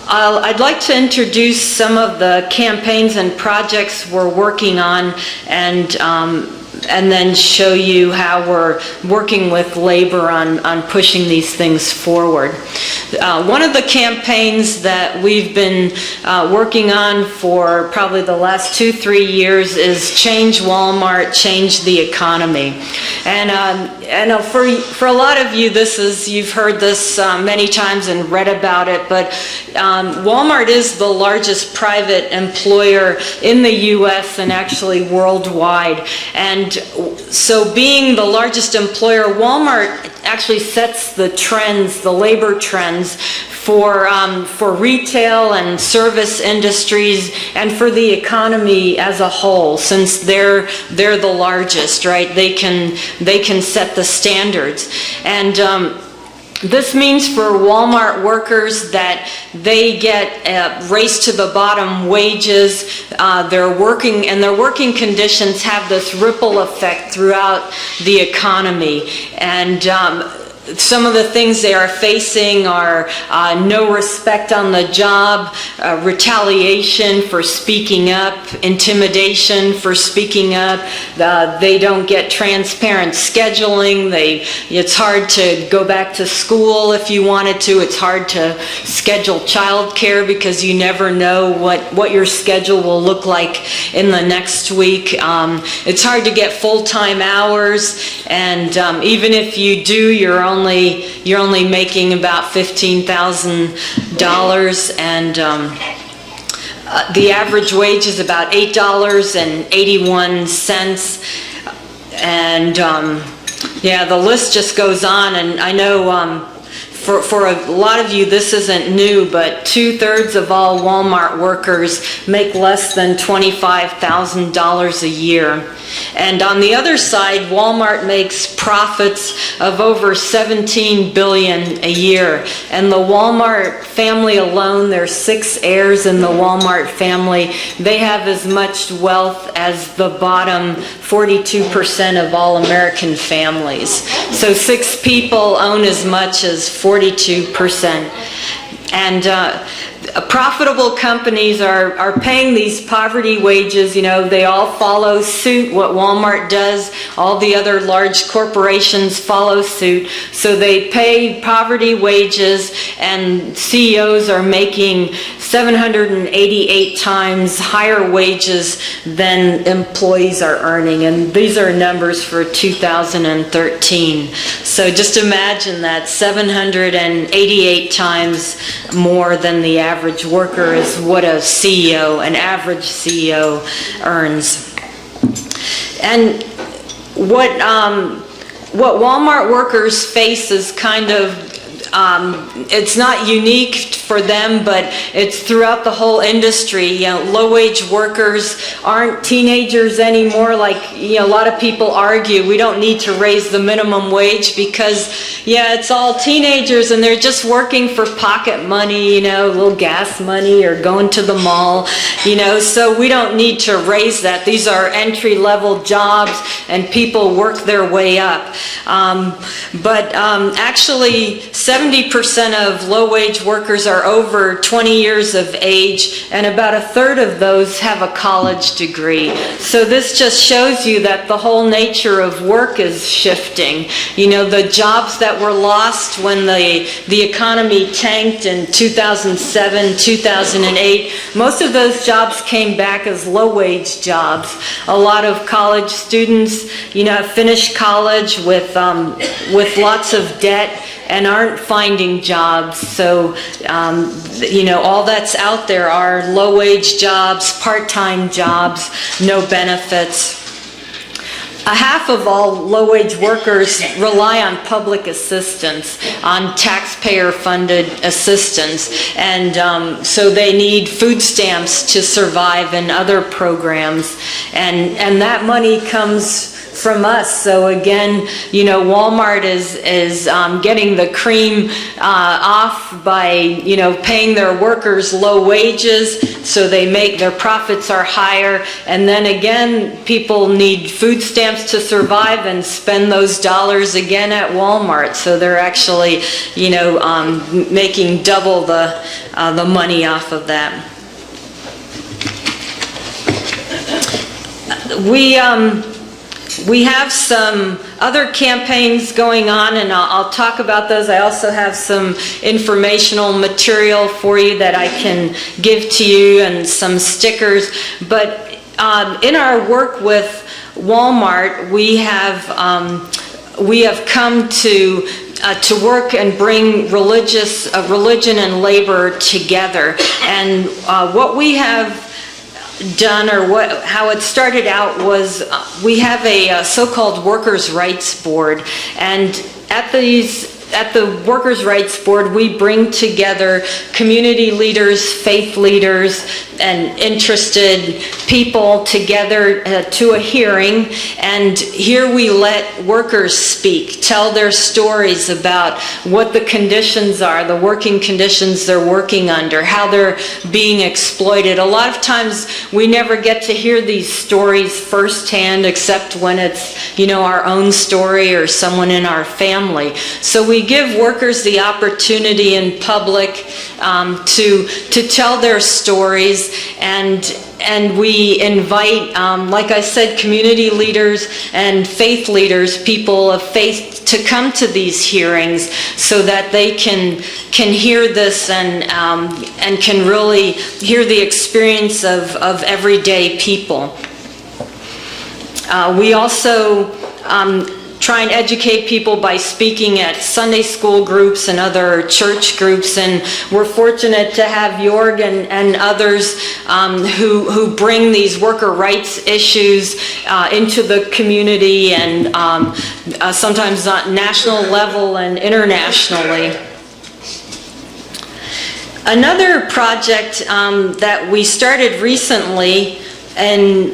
I'd like to introduce some of the campaigns and projects we're working on, and then show you how we're working with labor on pushing these things forward. One of the campaigns that we've been working on for probably the last 2-3 years is Change Walmart, Change the Economy. And for a lot of you, you've heard this many times and read about it, but Walmart is the largest private employer in the U.S. and actually worldwide. And so being the largest employer, Walmart actually sets the trends, the labor trends for retail and service industries and for the economy as a whole, since they're the largest, right? They can set the standards. And this means for Walmart workers that they get race to the bottom wages. Their working conditions have this ripple effect throughout the economy. And some of the things they are facing are no respect on the job, retaliation for speaking up, intimidation for speaking up. They don't get transparent scheduling. It's hard to go back to school if you wanted to. It's hard to schedule childcare because you never know what your schedule will look like in the next week. It's hard to get full-time hours, and even if you do, you're only making about $15,000, and the average wage is about $8.81, and yeah, the list just goes on. And I know for a lot of you this isn't new, but 2/3 of all Walmart workers make less than $25,000 a year. And on the other side, Walmart makes profits of over $17 billion a year. And the Walmart family alone, there's 6 heirs in the Walmart family, they have as much wealth as the bottom 42% of all American families. So 6 people own as much as 42%. And profitable companies are paying these poverty wages. You know, they all follow suit. What Walmart does, all the other large corporations follow suit. So they pay poverty wages, and CEOs are making 788 times higher wages than employees are earning. And these are numbers for 2013. So just imagine that, 788 times more than the average worker is what an average CEO earns. And what Walmart workers face is kind of, it's not unique for them, but it's throughout the whole industry. You know, low-wage workers aren't teenagers anymore. Like, you know, a lot of people argue we don't need to raise the minimum wage because, yeah, it's all teenagers and they're just working for pocket money, you know, a little gas money or going to the mall, you know, so we don't need to raise that. These are entry-level jobs and people work their way up. But actually, 70% of low-wage workers are over 20 years of age, and about 1/3 of those have a college degree. So this just shows you that the whole nature of work is shifting. You know, the jobs that were lost when the economy tanked in 2007, 2008, most of those jobs came back as low-wage jobs. A lot of college students, you know, have finished college with lots of debt and aren't finding jobs. So, you know, all that's out there are low-wage jobs, part-time jobs, no benefits. Half of all low-wage workers rely on public assistance, on taxpayer-funded assistance, and so they need food stamps to survive and other programs, and that money comes from us. So again, you know, Walmart is getting the cream off by, you know, paying their workers low wages, so their profits are higher, and then again, people need food stamps to survive and spend those dollars again at Walmart. So they're actually, you know, making double the money off of that. We have some other campaigns going on, and I'll talk about those. I also have some informational material for you that I can give to you and some stickers. But in our work with Walmart, we have come to work and bring religion and labor together. And what we have done, or how it started out, was we have a so-called Workers' Rights Board, and at the Workers' Rights Board, we bring together community leaders, faith leaders, and interested people together to a hearing, and here we let workers speak, tell their stories about what the conditions are, the working conditions they're working under, how they're being exploited. A lot of times we never get to hear these stories firsthand, except when it's, you know, our own story or someone in our family. So we we give workers the opportunity in public to tell their stories, and we invite, like I said, community leaders and faith leaders, people of faith, to come to these hearings so that they can hear this and can really hear the experience of everyday people. We also try and educate people by speaking at Sunday school groups and other church groups, and we're fortunate to have Jorg and others who bring these worker rights issues into the community, and sometimes on national level and internationally. Another project that we started recently, and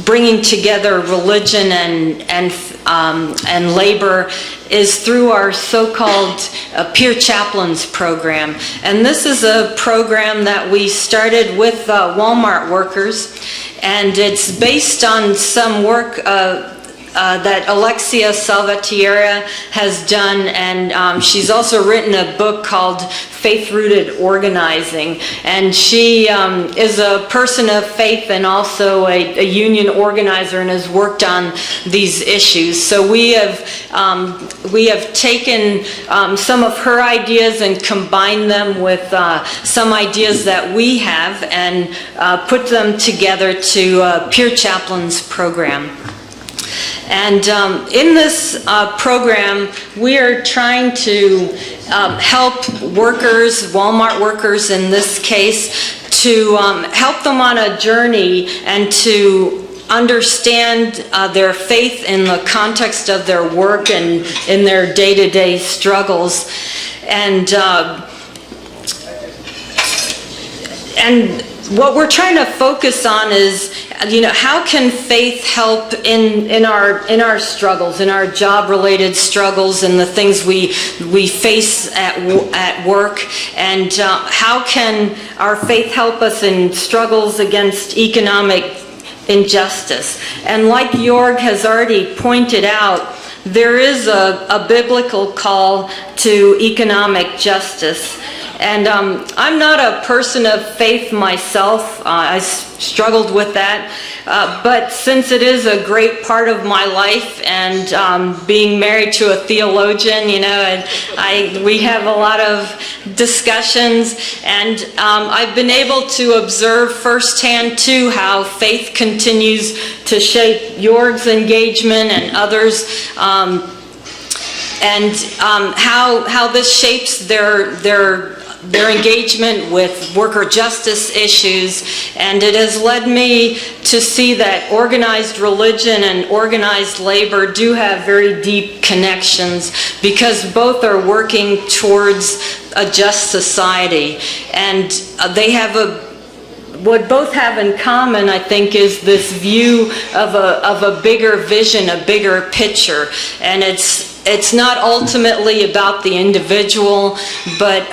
bringing together religion and labor, is through our so-called Peer Chaplains program. And this is a program that we started with Walmart workers, and it's based on some work that Alexia Salvatierra has done, and she's also written a book called Faith-Rooted Organizing, and she is a person of faith and also a union organizer, and has worked on these issues. So we have taken some of her ideas and combined them with some ideas that we have, and put them together to a Peer Chaplains program. And in this program, we are trying to help workers, Walmart workers in this case, to help them on a journey and to understand their faith in the context of their work and in their day-to-day struggles. And what we're trying to focus on is, how can faith help in our struggles, in our job-related struggles, and the things we face at work, and how can our faith help us in struggles against economic injustice? And like Jorg has already pointed out, there is a biblical call to economic justice. And I'm not a person of faith myself. I struggled with that. But since it is a great part of my life, and being married to a theologian, we have a lot of discussions, and I've been able to observe firsthand too how faith continues to shape Jorg's engagement and others, and how this shapes their engagement with worker justice issues. And it has led me to see that organized religion and organized labor do have very deep connections, because both are working towards a just society. And they have what both have in common, I think, is this view of a bigger vision, a bigger picture. And it's not ultimately about the individual, but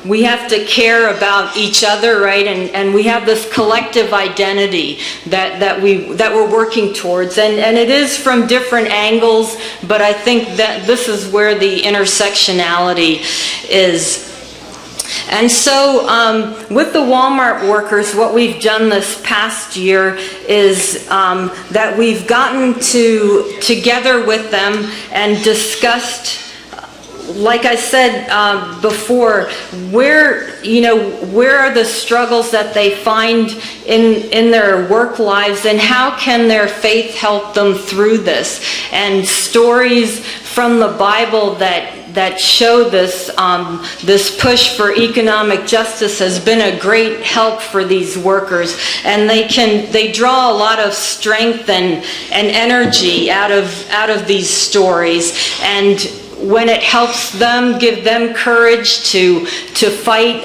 we have to care about each other, right? And we have this collective identity that we're working towards, and it is from different angles, but I think that this is where the intersectionality is. And so with the Walmart workers, what we've done this past year is that we've gotten together with them and discussed, like I said before, where are the struggles that they find in their work lives, and how can their faith help them through this? And stories from the Bible that show this push for economic justice has been a great help for these workers, and they draw a lot of strength and energy out of these stories. And when it helps them, give them courage to fight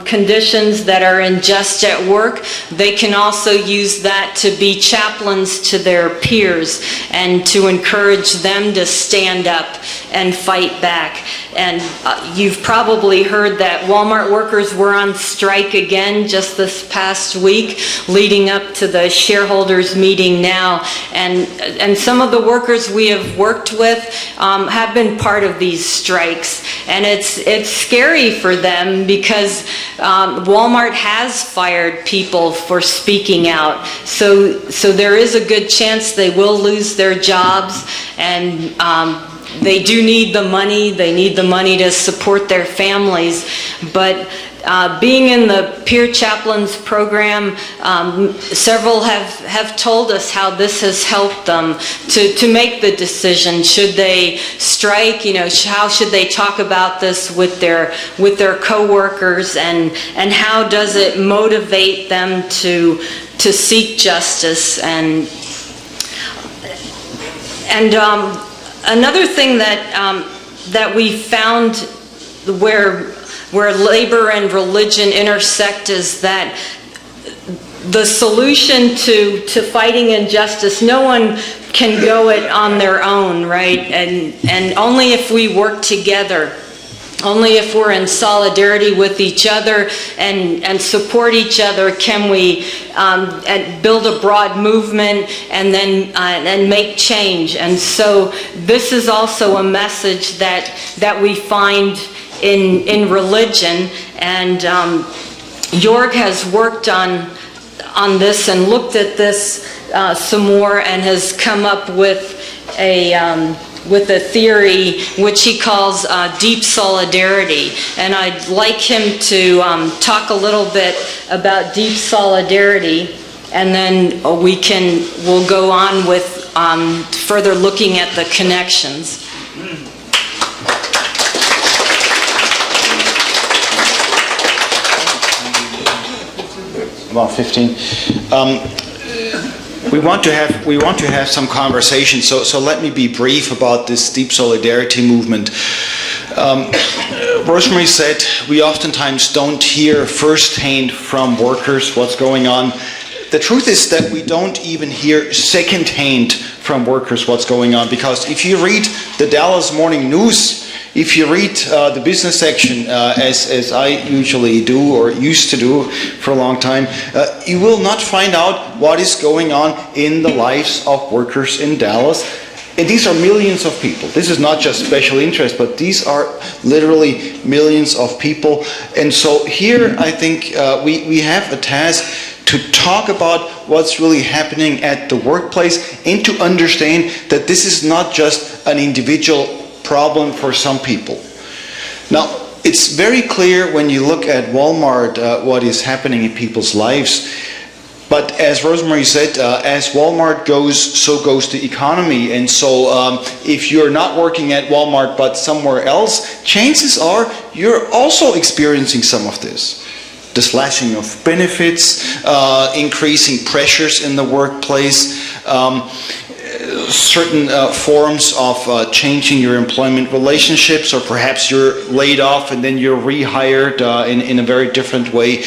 conditions that are unjust at work, they can also use that to be chaplains to their peers and to encourage them to stand up and fight back. And you've probably heard that Walmart workers were on strike again just this past week, leading up to the shareholders meeting now. And some of the workers we have worked with have been part part of these strikes. And it's scary for them because Walmart has fired people for speaking out. So there is a good chance they will lose their jobs, and they do need the money. They need the money to support their families. But being in the Peer Chaplains program, several have told us how this has helped them to make the decision. Should they strike? How should they talk about this with their coworkers, and how does it motivate them to seek justice? And another thing that we found where labor and religion intersect is that the solution to fighting injustice, no one can go it on their own, right? And only if we work together, only if we're in solidarity with each other and support each other, can we build a broad movement and then and make change. And so this is also a message that we find in religion, and Jorg has worked on this and looked at this some more, and has come up with a theory which he calls deep solidarity. And I'd like him to talk a little bit about deep solidarity, and then we'll go on with further looking at the connections. About 15. We want to have some conversation. So let me be brief about this deep solidarity movement. Rosemary said we oftentimes don't hear firsthand from workers what's going on. The truth is that we don't even hear secondhand from workers what's going on, because if you read the Dallas Morning News, if you read the business section, as I usually do or used to do for a long time, you will not find out what is going on in the lives of workers in Dallas. And these are millions of people. This is not just special interest, but these are literally millions of people. And so here I think we have a task to talk about what's really happening at the workplace, and to understand that this is not just an individual problem for some people. Now, it's very clear when you look at Walmart what is happening in people's lives. But as Rosemary said, as Walmart goes, so goes the economy. And so if you're not working at Walmart but somewhere else, chances are you're also experiencing some of this. The slashing of benefits, increasing pressures in the workplace, certain forms of changing your employment relationships, or perhaps you're laid off and then you're rehired in a very different way.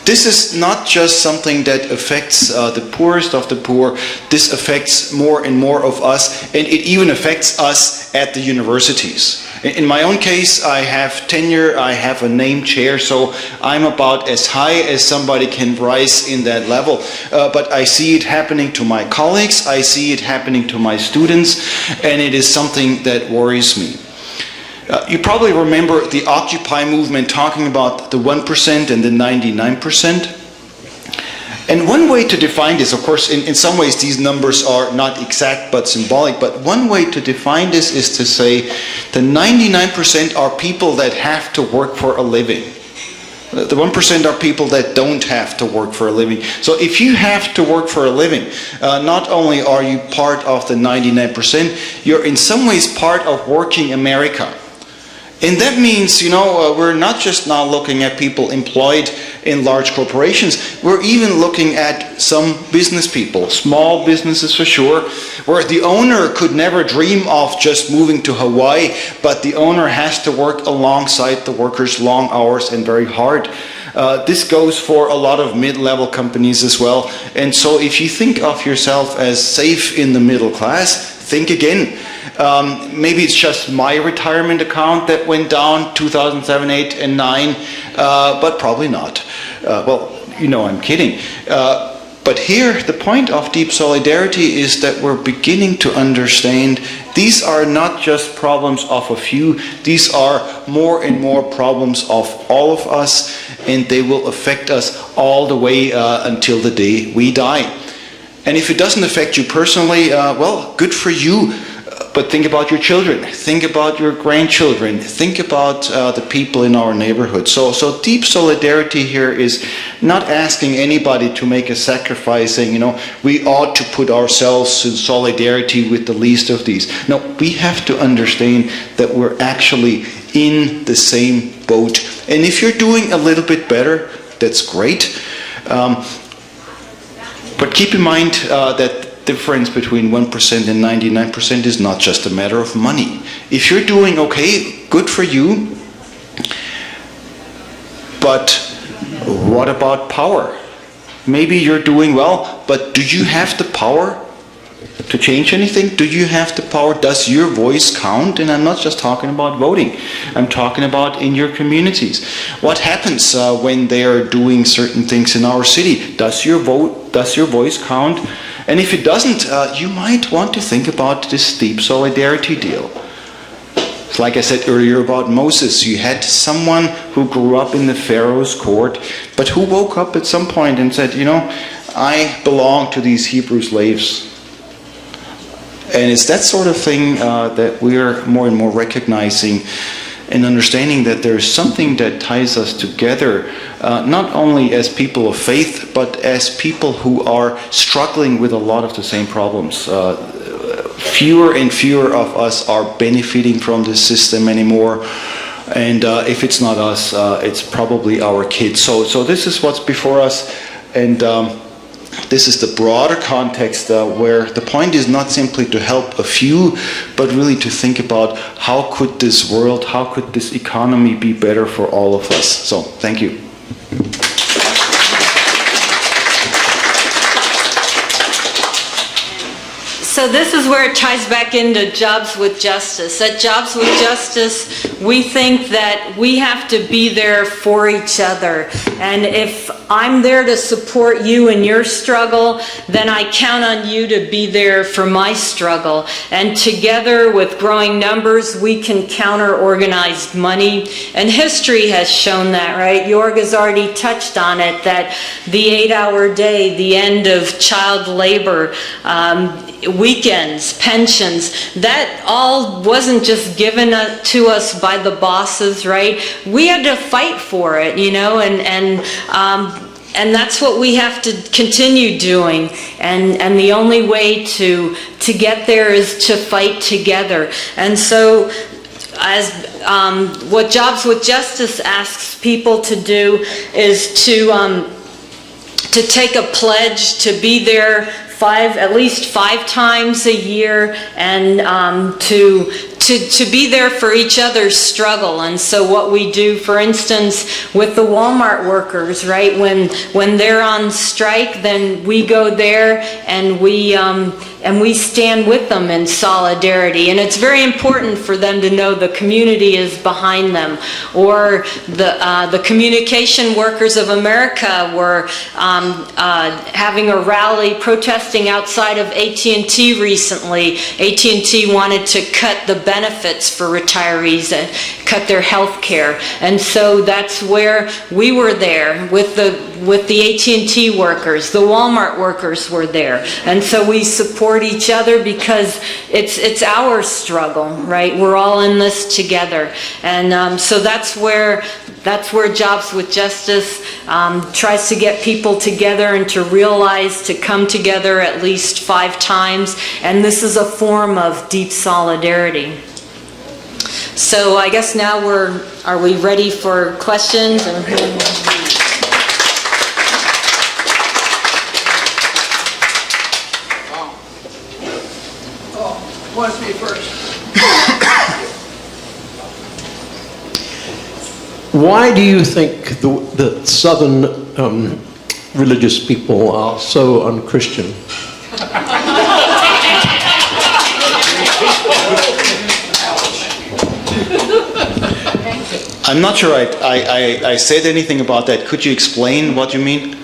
This is not just something that affects the poorest of the poor. This affects more and more of us, and it even affects us at the universities. In my own case, I have tenure, I have a named chair, so I'm about as high as somebody can rise in that level. But I see it happening to my colleagues, I see it happening to my students, and it is something that worries me. You probably remember the Occupy movement talking about the 1% and the 99%. And one way to define this, of course, in some ways these numbers are not exact but symbolic, but one way to define this is to say the 99% are people that have to work for a living. The 1% are people that don't have to work for a living. So if you have to work for a living, not only are you part of the 99%, you're in some ways part of working America. And that means, we're not just now looking at people employed in large corporations. We're even looking at some business people, small businesses for sure, where the owner could never dream of just moving to Hawaii, but the owner has to work alongside the workers long hours and very hard. This goes for a lot of mid-level companies as well. And so if you think of yourself as safe in the middle class, think again. Maybe it's just my retirement account that went down 2007, 8, and 9, but probably not. I'm kidding. But here, the point of deep solidarity is that we're beginning to understand these are not just problems of a few, these are more and more problems of all of us, and they will affect us all the way until the day we die. And if it doesn't affect you personally, well, good for you. But think about your children, think about your grandchildren, think about the people in our neighborhood. So deep solidarity here is not asking anybody to make a sacrifice, saying, we ought to put ourselves in solidarity with the least of these. No, we have to understand that we're actually in the same boat. And if you're doing a little bit better, that's great. But keep in mind that difference between 1% and 99% is not just a matter of money. If you're doing okay, good for you. But what about power? Maybe you're doing well, but do you have the power to change anything? Do you have the power? Does your voice count? And I'm not just talking about voting. I'm talking about in your communities. What happens when they are doing certain things in our city? Does your voice count? And if it doesn't, you might want to think about this deep solidarity deal. Like I said earlier about Moses, you had someone who grew up in the Pharaoh's court, but who woke up at some point and said, I belong to these Hebrew slaves. And it's that sort of thing that we're more and more recognizing and understanding that there's something that ties us together, not only as people of faith, but as people who are struggling with a lot of the same problems. Fewer and fewer of us are benefiting from this system anymore. And if it's not us, it's probably our kids. So this is what's before us. And this is the broader context where the point is not simply to help a few, but really to think about how could this world, how could this economy be better for all of us. So, thank you. So this is where it ties back into Jobs with Justice. At Jobs with Justice, we think that we have to be there for each other. And if I'm there to support you in your struggle, then I count on you to be there for my struggle. And together with growing numbers, we can counter organized money. And history has shown that, right? Jorg has already touched on it, that the 8-hour day, the end of child labor, weekends, pensions, that all wasn't just given to us by the bosses, right? We had to fight for it, and that's what we have to continue doing. And the only way to get there is to fight together. And so, as what Jobs with Justice asks people to do is to take a pledge to be there at least 5 times a year, and to be there for each other's struggle. And so what we do, for instance, with the Walmart workers, right? When they're on strike, then we go there and we stand with them in solidarity. And it's very important for them to know the community is behind them. Or the Communication Workers of America were having a rally protesting outside of AT&T recently. AT&T wanted to cut the benefits for retirees and cut their health care. And so that's where we were there with the AT&T workers. The Walmart workers were there. And so we support each other because it's our struggle, right? We're all in this together. And so that's where Jobs with Justice tries to get people together and to realize to come together at least 5 times. And this is a form of deep solidarity. So I guess now are we ready for questions? Who wants to be first? Why do you think the Southern religious people are so unchristian? I'm not sure I said anything about that. Could you explain what you mean?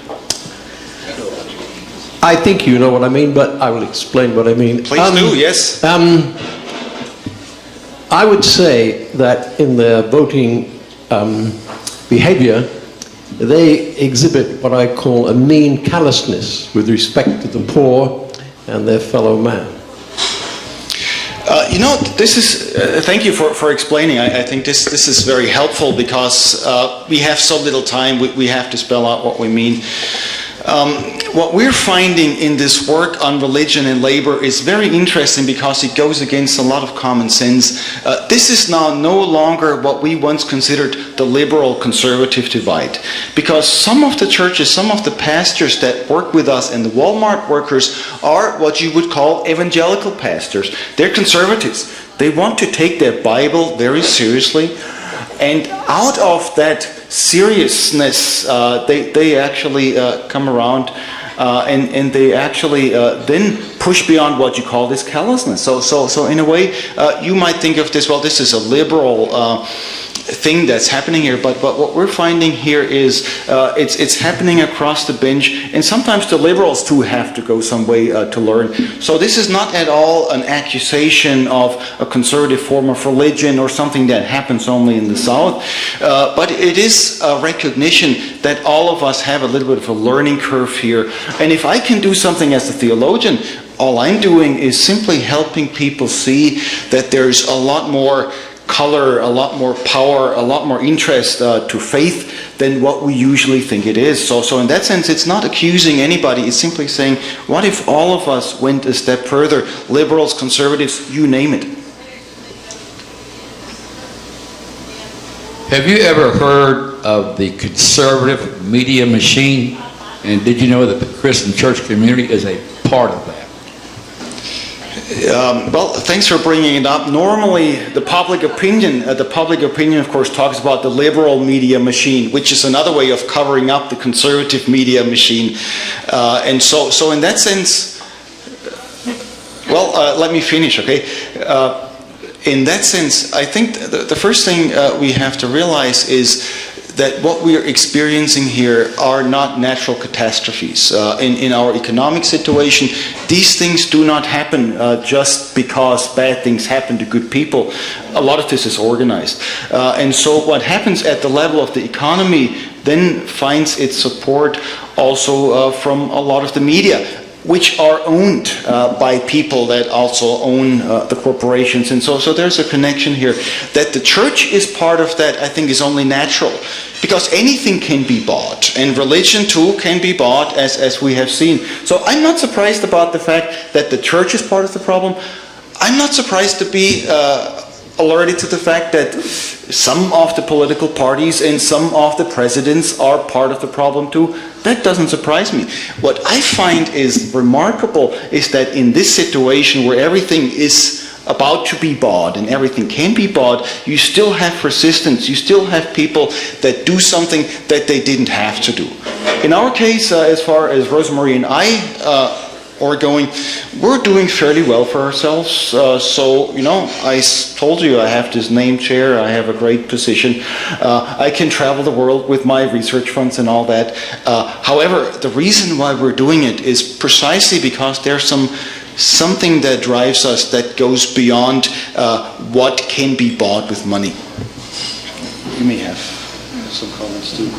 I think you know what I mean, but I will explain what I mean. Please do, yes. I would say that in their voting behavior, they exhibit what I call a mean callousness with respect to the poor and their fellow man. This is, thank you for explaining. I think this is very helpful because we have so little time, we have to spell out what we mean. What we're finding in this work on religion and labor is very interesting because it goes against a lot of common sense. This is now no longer what we once considered the liberal-conservative divide. Because some of the churches, some of the pastors that work with us and the Walmart workers are what you would call evangelical pastors. They're conservatives. They want to take their Bible very seriously. And out of that seriousness, they actually come around and they actually then push beyond what you call this callousness. So in a way, you might think of this, well, this is a liberal thing that's happening here, but what we're finding here is it's happening across the bench, and sometimes the liberals too have to go some way to learn. So this is not at all an accusation of a conservative form of religion or something that happens only in the South, but it is a recognition that all of us have a little bit of a learning curve here. And if I can do something as a theologian, all I'm doing is simply helping people see that there's a lot more color, a lot more power, a lot more interest to faith than what we usually think it is. So in that sense, it's not accusing anybody. It's simply saying, what if all of us went a step further? Liberals, conservatives, you name it. Have you ever heard of the conservative media machine? And did you know that the Christian church community is a part of that? Well, thanks for bringing it up. Normally, the public opinion, of course, talks about the liberal media machine, which is another way of covering up the conservative media machine. And so in that sense, well, let me finish, okay? In that sense, I think the first thing we have to realize is that what we are experiencing here are not natural catastrophes. In our economic situation, these things do not happen just because bad things happen to good people. A lot of this is organized. And so what happens at the level of the economy then finds its support also from a lot of the media, which are owned by people that also own the corporations. And so there's a connection here. That the church is part of that, I think, is only natural. Because anything can be bought, and religion too can be bought, as we have seen. So I'm not surprised about the fact that the church is part of the problem. I'm not surprised to be alerted to the fact that some of the political parties and some of the presidents are part of the problem too. That doesn't surprise me. What I find is remarkable is that in this situation where everything is about to be bought and everything can be bought, you still have resistance. You still have people that do something that they didn't have to do. In our case, as far as Rosemarie and I are going, we're doing fairly well for ourselves. So, I told you I have this name chair, I have a great position. I can travel the world with my research funds and all that. However, the reason why we're doing it is precisely because there's something that drives us that goes beyond what can be bought with money. You may have some comments too.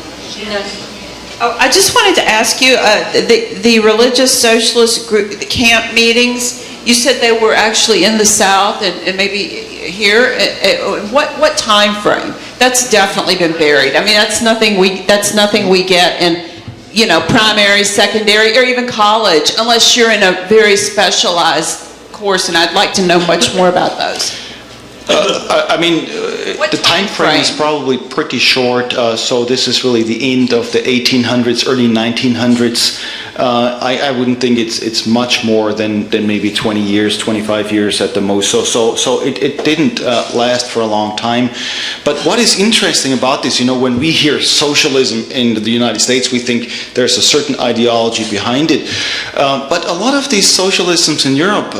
Oh, I just wanted to ask you, the religious socialist group, the camp meetings, you said they were actually in the South and maybe here. What time frame? That's definitely been buried. I mean, that's nothing we get in, primary, secondary, or even college, unless you're in a very specialized course, and I'd like to know much more about those. The time frame is probably pretty short, so this is really the end of the 1800s, early 1900s. I wouldn't think it's much more than maybe 20 years, 25 years at the most. So it didn't last for a long time. But what is interesting about this, when we hear socialism in the United States, we think there's a certain ideology behind it. But a lot of these socialisms in Europe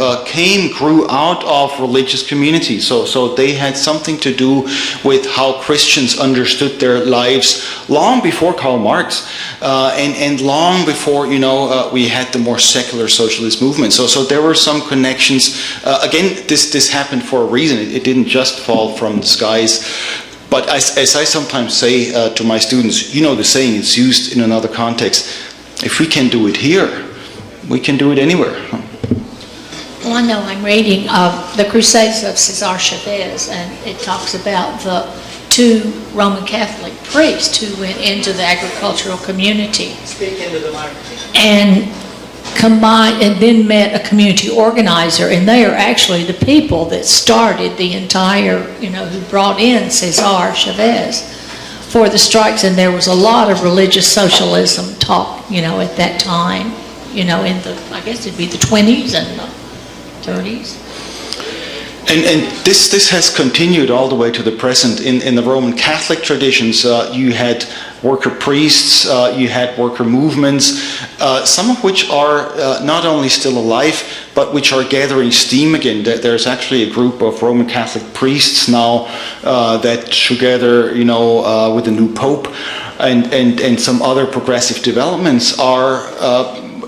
grew out of religious communities. So they had something to do with how Christians understood their lives, long before Karl Marx, and long before, we had the more secular socialist movement. So there were some connections. Again, this happened for a reason. It didn't just fall from the skies. But as I sometimes say to my students, the saying is used in another context. If we can do it here, we can do it anywhere. Well, I know I'm reading The Crusades of Cesar Chavez, and it talks about the 2 Roman Catholic priests who went into the agricultural community. Speak into the microphone. And combined, and then met a community organizer, and they are actually the people that started the entire, who brought in Cesar Chavez for the strikes, and there was a lot of religious socialism talk, at that time, in the, I guess it'd be the 20s and the 30s. And this has continued all the way to the present. In the Roman Catholic traditions, you had worker priests, you had worker movements, some of which are not only still alive, but which are gathering steam again. There's actually a group of Roman Catholic priests now that together, with the new Pope and some other progressive developments are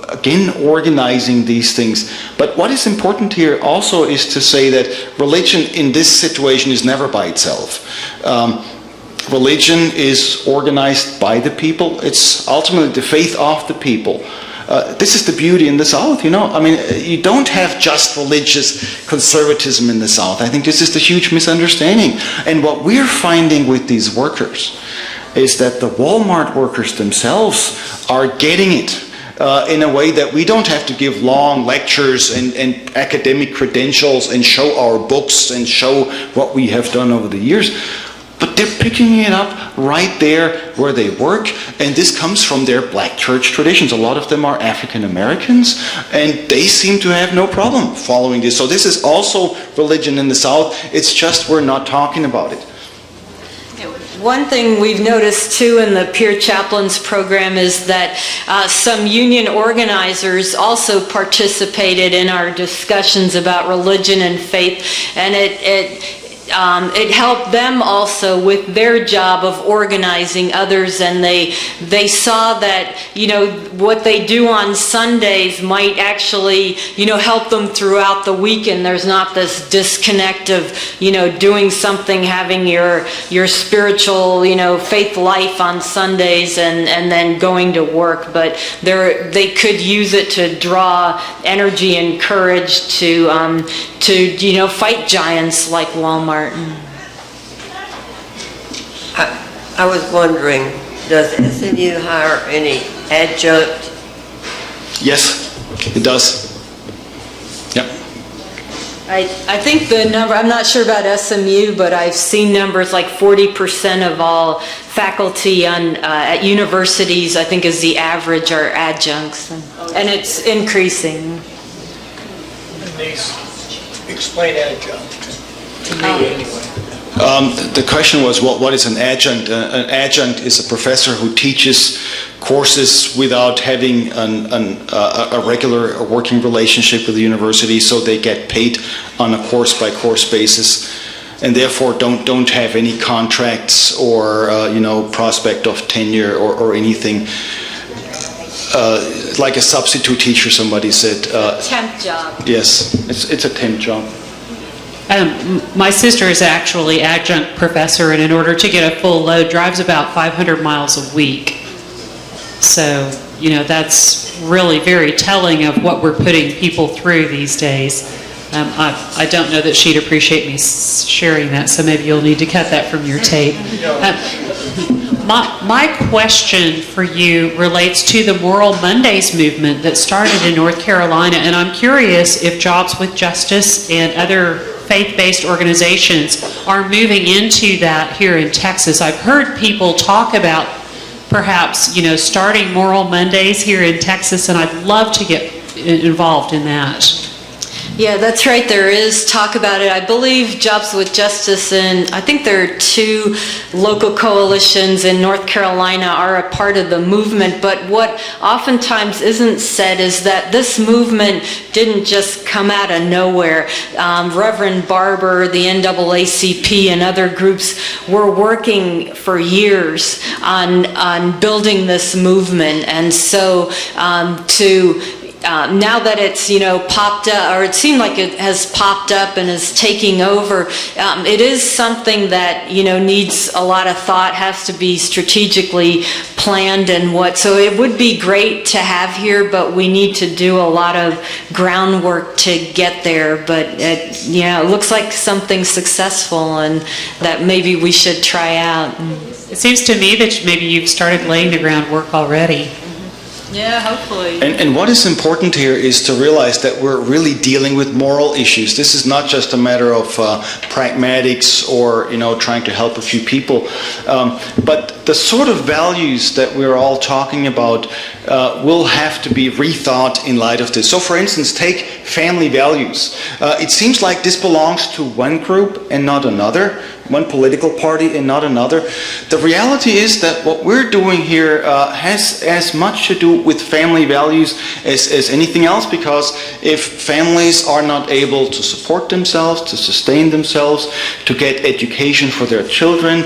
again organizing these things. But what is important here also is to say that religion in this situation is never by itself. Religion is organized by the people. It's ultimately the faith of the people. This is the beauty in the South, you don't have just religious conservatism in the South. I think this is the huge misunderstanding. And what we're finding with these workers is that the Walmart workers themselves are getting it. In a way that we don't have to give long lectures and academic credentials and show our books and show what we have done over the years. But they're picking it up right there where they work, and this comes from their black church traditions. A lot of them are African Americans, and they seem to have no problem following this. So this is also religion in the South. It's just we're not talking about it. One thing we've noticed too in the Peer Chaplains program is that some union organizers also participated in our discussions about religion and faith, and it helped them also with their job of organizing others, and they saw that what they do on Sundays might actually help them throughout the week, and there's not this disconnect of doing something, having your spiritual faith life on Sundays and then going to work, but they could use it to draw energy and courage to fight giants like Walmart. I was wondering, does SMU hire any adjunct? Yes, it does. Yep. I think the number, I'm not sure about SMU, but I've seen numbers like 40% of all faculty at universities, I think, is the average, are adjuncts, and it's increasing. Explain adjunct to me anyway. The question was, what is an adjunct? An adjunct is a professor who teaches courses without having a regular working relationship with the university, so they get paid on a course-by-course basis, and therefore don't have any contracts or prospect of tenure or anything. Like a substitute teacher, somebody said. Temp job. Yes, it's a temp job. My sister is actually adjunct professor, and in order to get a full load, drives about 500 miles a week. So, that's really very telling of what we're putting people through these days. I don't know that she'd appreciate me sharing that, so maybe you'll need to cut that from your tape. My question for you relates to the Moral Mondays movement that started in North Carolina, and I'm curious if Jobs with Justice and other faith-based organizations are moving into that here in Texas. I've heard people talk about perhaps, starting Moral Mondays here in Texas, and I'd love to get involved in that. Yeah, that's right. There is talk about it. I believe Jobs with Justice, and I think there are 2 local coalitions in North Carolina are a part of the movement. But what oftentimes isn't said is that this movement didn't just come out of nowhere. Reverend Barber, the NAACP, and other groups were working for years on building this movement. And so now that it's, popped up, or it seemed like it has popped up and is taking over, it is something that, needs a lot of thought, has to be strategically planned so it would be great to have here, but we need to do a lot of groundwork to get there. But it looks like something successful and that maybe we should try out. It seems to me that maybe you've started laying the groundwork already. Yeah, hopefully. And what is important here is to realize that we're really dealing with moral issues. This is not just a matter of pragmatics or, trying to help a few people. But the sort of values that we're all talking about will have to be rethought in light of this. So, for instance, take family values. It seems like this belongs to one group and not another, one political party and not another. The reality is that what we're doing here has as much to do with family values as anything else, because if families are not able to support themselves, to sustain themselves, to get education for their children,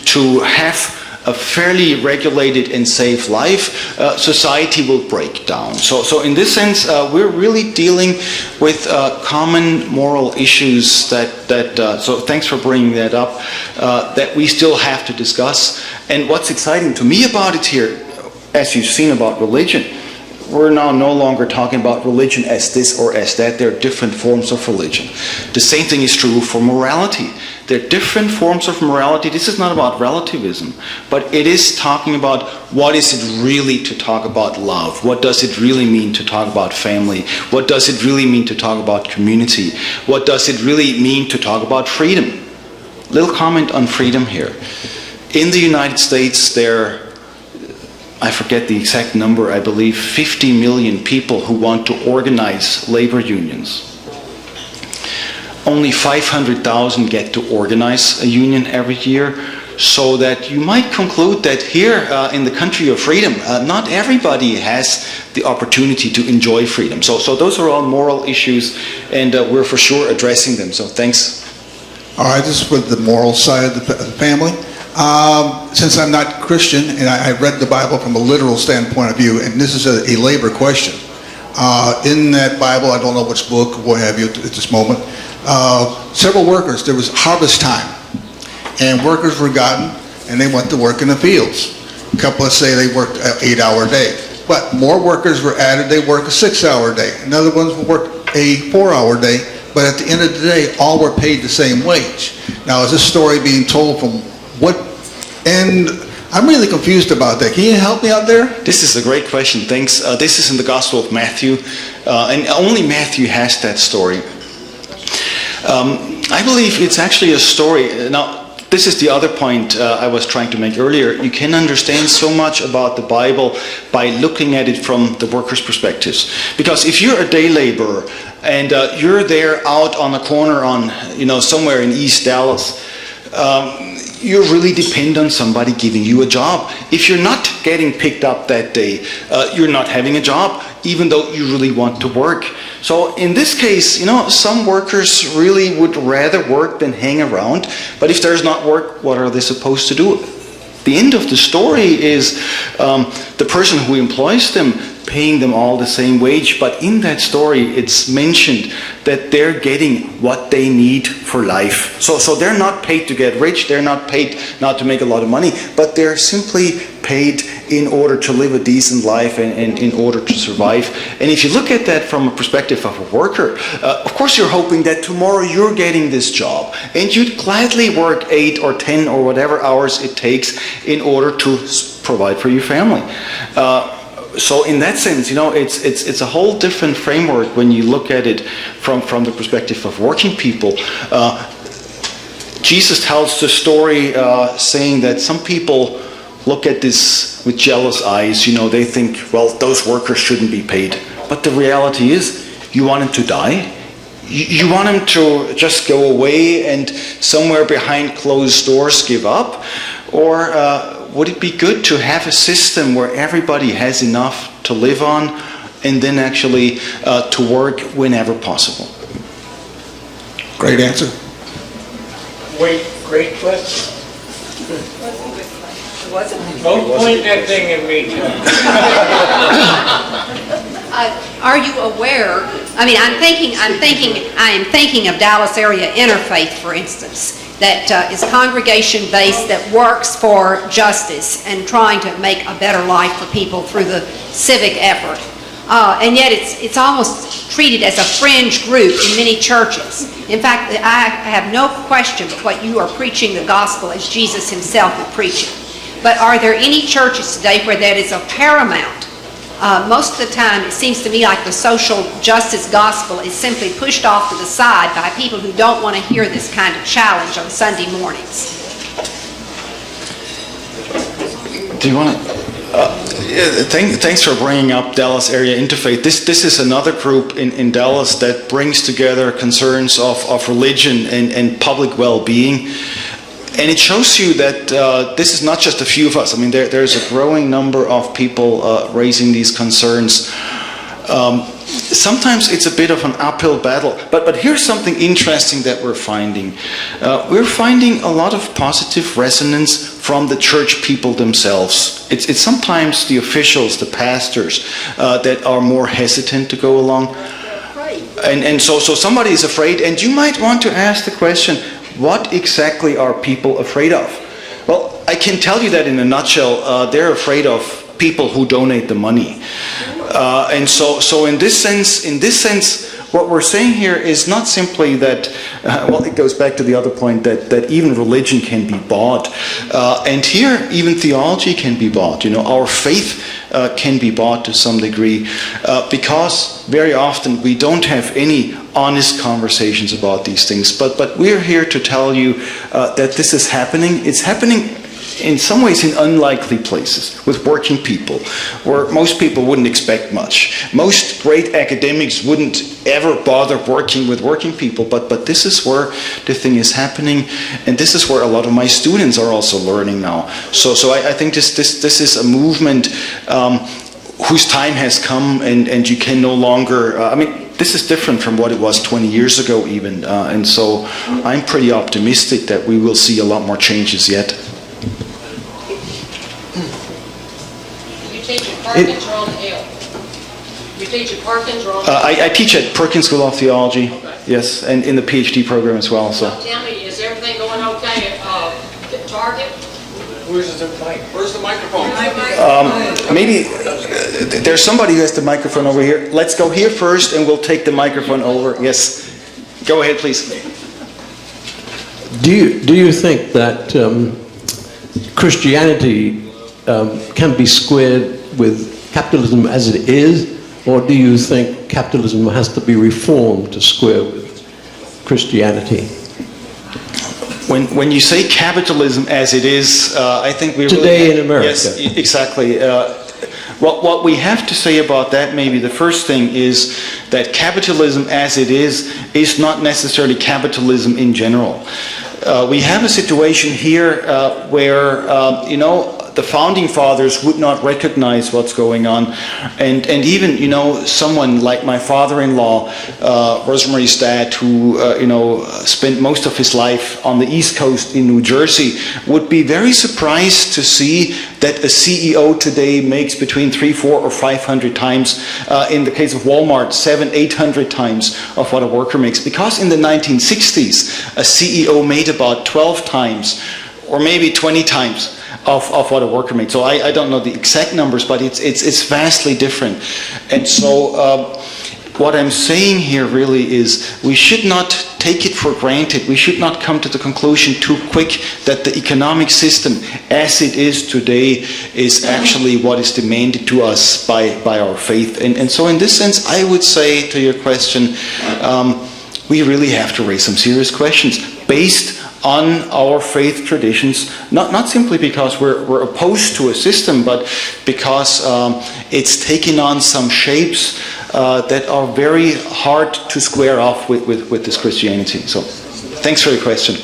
to have a fairly regulated and safe life, society will break down. So in this sense, we're really dealing with common moral issues so thanks for bringing that up, that we still have to discuss. And what's exciting to me about it here, as you've seen about religion, we're now no longer talking about religion as this or as that. There are different forms of religion. The same thing is true for morality. There are different forms of morality. This is not about relativism, but it is talking about what is it really to talk about love? What does it really mean to talk about family? What does it really mean to talk about community? What does it really mean to talk about freedom? Little comment on freedom here. In the United States, I forget the exact number, I believe 50 million people who want to organize labor unions. Only 500,000 get to organize a union every year, so that you might conclude that here in the country of freedom, not everybody has the opportunity to enjoy freedom. So those are all moral issues, and we're for sure addressing them. So thanks. All right, this is with the moral side of the family. Since I'm not Christian and I read the Bible from a literal standpoint of view, and this is a labor question. In that Bible, I don't know which book or what have you at this moment, several workers, there was harvest time, and workers were gotten and they went to work in the fields. A couple of say they worked an 8-hour day, but more workers were added, they worked a 6-hour day. Another ones worked a 4-hour day, but at the end of the day, all were paid the same wage. Now, is this story being told from what, and I'm really confused about that. Can you help me out there? This is a great question, thanks. This is in the Gospel of Matthew, and only Matthew has that story. I believe it's actually a story. Now, this is the other point I was trying to make earlier. You can understand so much about the Bible by looking at it from the workers' perspectives. Because if you're a day laborer and you're there out on a corner on, somewhere in East Dallas, you really depend on somebody giving you a job. If you're not getting picked up that day, you're not having a job, even though you really want to work. So in this case, some workers really would rather work than hang around. But if there's not work, what are they supposed to do? The end of the story is the person who employs them paying them all the same wage, but in that story it's mentioned that they're getting what they need for life. So they're not paid to get rich, they're not paid not to make a lot of money, but they're simply paid in order to live a decent life and in order to survive. And if you look at that from a perspective of a worker, of course you're hoping that tomorrow you're getting this job and you'd gladly work 8 or 10 or whatever hours it takes in order to provide for your family. So in that sense, it's a whole different framework when you look at it from the perspective of working people. Jesus tells the story saying that some people look at this with jealous eyes. They think, well, those workers shouldn't be paid. But the reality is, You want him to die? You want him to just go away and somewhere behind closed doors give up? Or would it be good to have a system where everybody has enough to live on and then actually to work whenever possible? Great answer. Wait, great question. Don't point that thing at me. Are you aware, I mean, I am thinking of Dallas Area Interfaith, for instance, that is congregation-based, that works for justice and trying to make a better life for people through the civic effort. And yet it's almost treated as a fringe group in many churches. In fact, I have no question but what you are preaching the gospel as Jesus himself would preach it. But are there any churches today where that is a paramount? Most of the time, it seems to me like the social justice gospel is simply pushed off to the side by people who don't want to hear this kind of challenge on Sunday mornings. Do you want to? Thanks for bringing up Dallas Area Interfaith. This is another group in Dallas that brings together concerns of religion and public well-being. And it shows you that this is not just a few of us. I mean, there's a growing number of people raising these concerns. Sometimes it's a bit of an uphill battle. But here's something interesting that we're finding. We're finding a lot of positive resonance from the church people themselves. It's sometimes the officials, the pastors, that are more hesitant to go along. And so somebody is afraid. And you might want to ask the question, what exactly are people afraid of? Well, I can tell you that in a nutshell, they're afraid of people who donate the money. And so in this sense, what we're saying here is not simply that, well, it goes back to the other point that even religion can be bought. And here, even theology can be bought. You know, our faith can be bought to some degree because very often we don't have any honest conversations about these things. But we're here to tell you that this is happening. It's happening in some ways in unlikely places with working people where most people wouldn't expect much. Most great academics wouldn't ever bother working with working people, but this is where the thing is happening, and this is where a lot of my students are also learning now. So I think this is a movement whose time has come, and you can no longer, I mean, this is different from what it was 20 years ago even, and so I'm pretty optimistic that we will see a lot more changes yet. You teach at Perkins or on Hill? You teach at Perkins or on Hill? I teach at Perkins School of Theology, yes, and in the PhD program as well. So. Tell me, is everything going okay at Target? Where's the microphone? Maybe there's somebody who has the microphone over here. Let's go here first, and we'll take the microphone over. Yes, go ahead, please. Do you think that Christianity can be squared with capitalism as it is, or do you think capitalism has to be reformed to square with Christianity? When you say capitalism as it is, I think we today in America. Yes, exactly. What we have to say about that, maybe the first thing is that capitalism as it is not necessarily capitalism in general. We have a situation here where the founding fathers would not recognize what's going on, and even someone like my father-in-law, Rosemary's dad, who spent most of his life on the East Coast in New Jersey, would be very surprised to see that a CEO today makes between 300, 400, or 500 times, in the case of Walmart, 700, 800 times of what a worker makes, because in the 1960s a CEO made about 12 times or maybe 20 times of what a worker makes. So I don't know the exact numbers, but it's vastly different. And so what I'm saying here really is we should not take it for granted. We should not come to the conclusion too quick that the economic system as it is today is actually what is demanded to us by our faith. And so in this sense, I would say to your question, we really have to raise some serious questions based on our faith traditions, not simply because we're opposed to a system, but because it's taken on some shapes that are very hard to square off with this Christianity. So thanks for your question.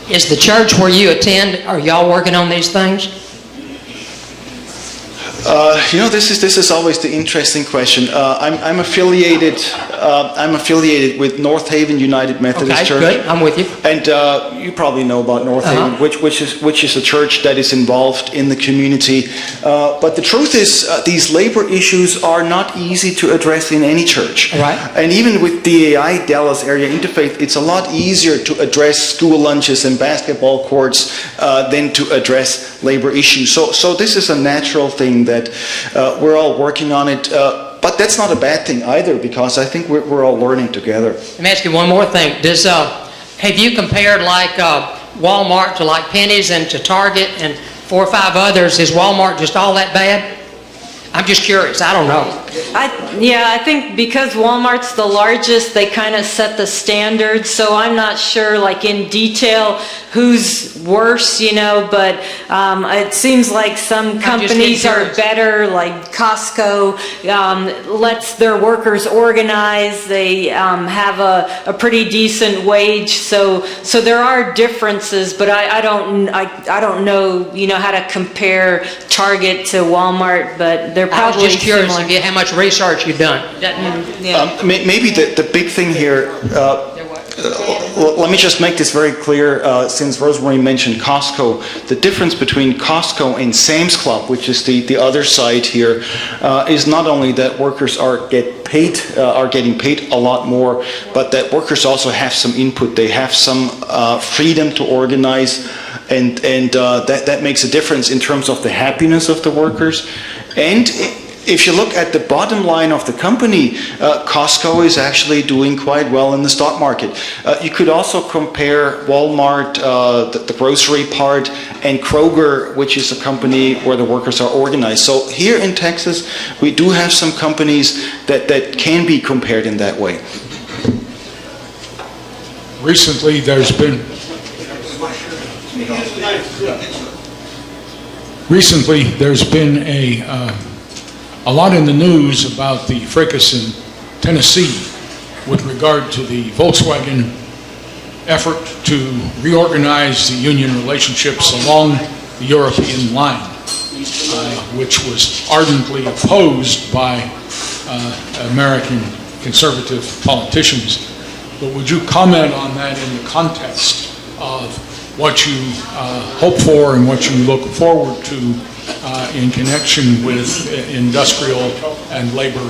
Is the church where you attend, are y'all working on these things? This is always the interesting question. I'm affiliated with North Haven United Methodist Church. Okay, good. I'm with you. And you probably know about North Haven, which is a church that is involved in the community. But the truth is, these labor issues are not easy to address in any church. Right. And even with DAI, Dallas Area Interfaith, it's a lot easier to address school lunches and basketball courts than to address labor issues. So this is a natural thing that we're all working on it. But that's not a bad thing either, because I think we're all learning together. Let me ask you one more thing. Have you compared like Walmart to like Penny's and to Target and 4 or 5 others? Is Walmart just all that bad? I'm just curious. I don't know. I think because Walmart's the largest, they kind of set the standards. So I'm not sure, like in detail, who's worse, but it seems like some companies are better. Like Costco lets their workers organize. They have a pretty decent wage. So there are differences, but I don't know, how to compare Target to Walmart, but they're probably I was just curious similar. how much research you've done. Maybe the big thing here, let me just make this very clear, since Rosemary mentioned Costco. The difference between Costco and Sam's Club, which is the other side here, is not only that workers are getting paid a lot more, but that workers also have some input. They have some freedom to organize, and that makes a difference in terms of the happiness of the workers. And if you look at the bottom line of the company, Costco is actually doing quite well in the stock market. You could also compare Walmart, the grocery part, and Kroger, which is a company where the workers are organized. So here in Texas, we do have some companies that can be compared in that way. Recently, there's been a lot in the news about the fracas in Tennessee with regard to the Volkswagen effort to reorganize the union relationships along the European line, which was ardently opposed by American conservative politicians. But would you comment on that in the context of what you hope for and what you look forward to in connection with industrial and labor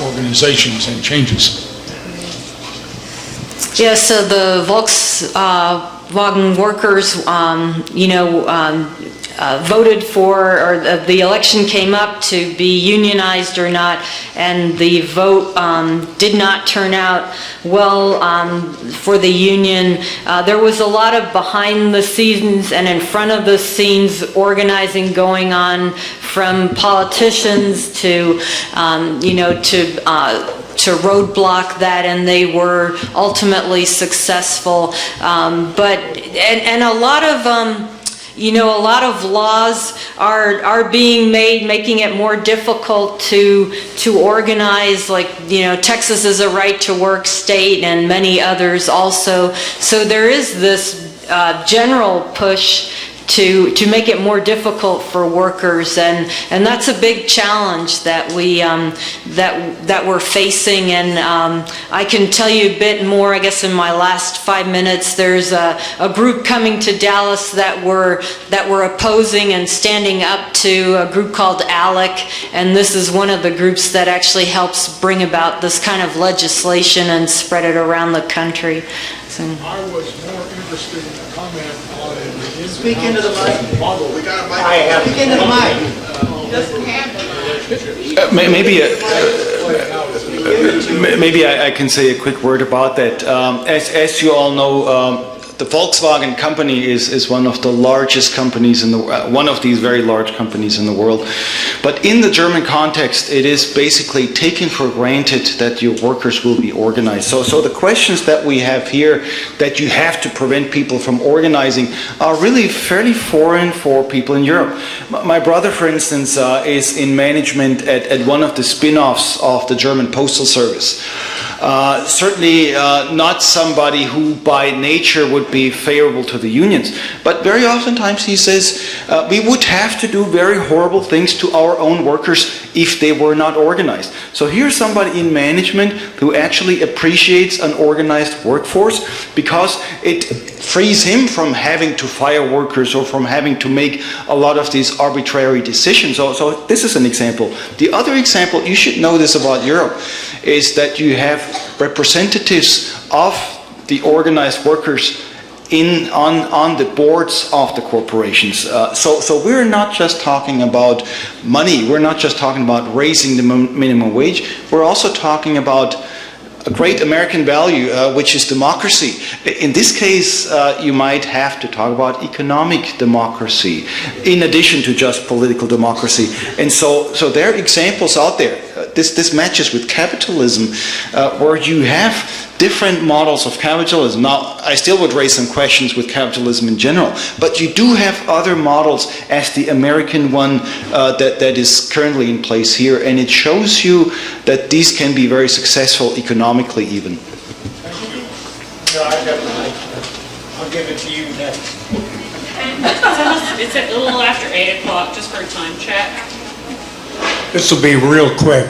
organizations and changes? Yeah, so the Volkswagen workers, voted for, or the election came up to be unionized or not, and the vote did not turn out well for the union. There was a lot of behind the scenes and in front of the scenes organizing going on from politicians to roadblock that, and they were ultimately successful. But a lot of a lot of laws are being made, making it more difficult to organize, like, Texas is a right to work state and many others also. So there is this general push to make it more difficult for workers, and that's a big challenge that we're facing. And I can tell you a bit more, I guess, in my last 5 minutes. There's a group coming to Dallas that we're opposing and standing up to, a group called ALEC, and this is one of the groups that actually helps bring about this kind of legislation and spread it around the country. So. I was more interested in a comment on the Speak into the mic. model. We got a mic. I have. Speak into the mic. Maybe I can say a quick word about that. As you all know, the Volkswagen company is one of the largest companies in the one of these very large companies in the world. But in the German context, it is basically taken for granted that your workers will be organized. So the questions that we have here, that you have to prevent people from organizing, are really fairly foreign for people in Europe. My brother, for instance, is in management at one of the spin-offs of the German Postal Service. Certainly not somebody who by nature would be favorable to the unions, but very oftentimes he says we would have to do very horrible things to our own workers if they were not organized. So here's somebody in management who actually appreciates an organized workforce because it frees him from having to fire workers or from having to make a lot of these arbitrary decisions. So this is an example. The other example, you should know this about Europe, is that you have representatives of the organized workers on the boards of the corporations. So we're not just talking about money, we're not just talking about raising the minimum wage, we're also talking about a great American value, which is democracy. In this case, you might have to talk about economic democracy, in addition to just political democracy. And so there are examples out there. This matches with capitalism, where you have different models of capitalism. Now, I still would raise some questions with capitalism in general, but you do have other models as the American one that is currently in place here, and it shows you that these can be very successful economically even. No, I'll give it to you next. It's a little after 8 o'clock, just for a time check. This will be real quick.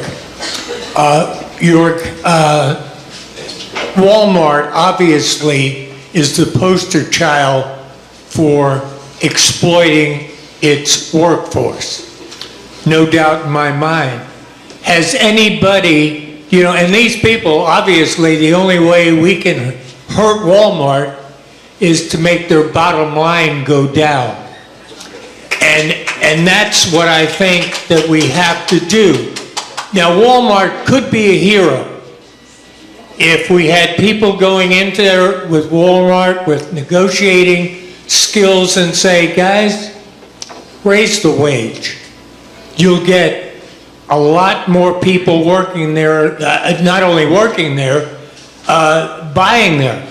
Walmart obviously is the poster child for exploiting its workforce. No doubt in my mind. Has anybody, and these people, obviously the only way we can hurt Walmart is to make their bottom line go down. And that's what I think that we have to do. Now, Walmart could be a hero if we had people going into there with Walmart with negotiating skills and say, guys, raise the wage. You'll get a lot more people working there, not only working there, buying there,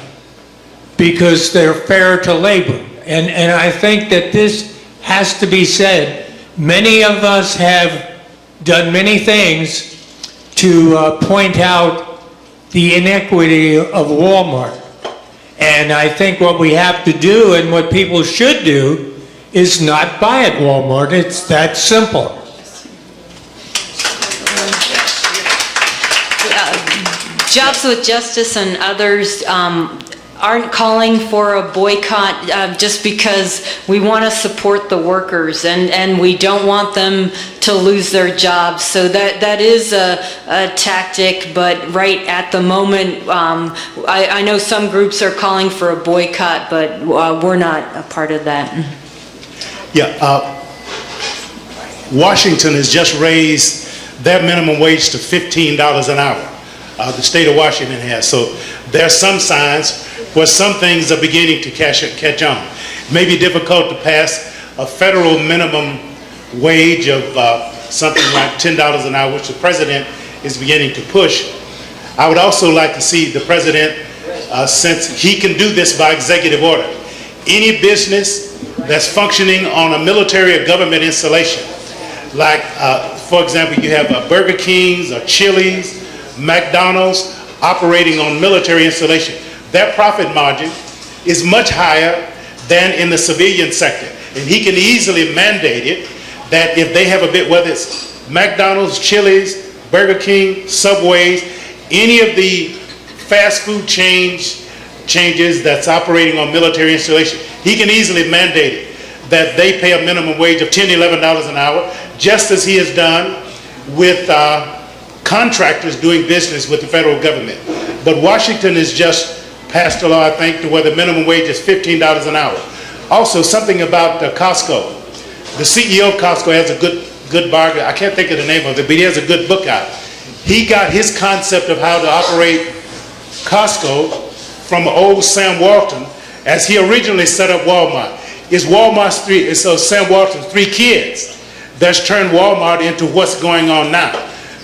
because they're fair to labor. And I think that this has to be said. Many of us have done many things to point out the inequity of Walmart. And I think what we have to do and what people should do is not buy at Walmart. It's that simple. Jobs with Justice and others aren't calling for a boycott just because we want to support the workers and we don't want them to lose their jobs. So that is a tactic, but right at the moment, I know some groups are calling for a boycott, but we're not a part of that. Yeah, Washington has just raised their minimum wage to $15 an hour. The state of Washington has. So there are some signs where some things are beginning to catch on. It may be difficult to pass a federal minimum wage of something like $10 an hour, which the president is beginning to push. I would also like to see the president, since he can do this by executive order, any business that's functioning on a military or government installation, like, for example, you have Burger Kings or Chili's, McDonald's operating on military installation. Their profit margin is much higher than in the civilian sector. And he can easily mandate it that if they have a bit, whether it's McDonald's, Chili's, Burger King, Subways, any of the fast food changes that's operating on military installation, he can easily mandate it that they pay a minimum wage of $10, $11 an hour, just as he has done with contractors doing business with the federal government. But Washington has just passed a law, I think, to where the minimum wage is $15 an hour. Also, something about Costco. The CEO of Costco has a good bargain. I can't think of the name of it, but he has a good book out. He got his concept of how to operate Costco from old Sam Walton, as he originally set up Walmart. It's Walmart's Sam Walton's 3 kids that's turned Walmart into what's going on now.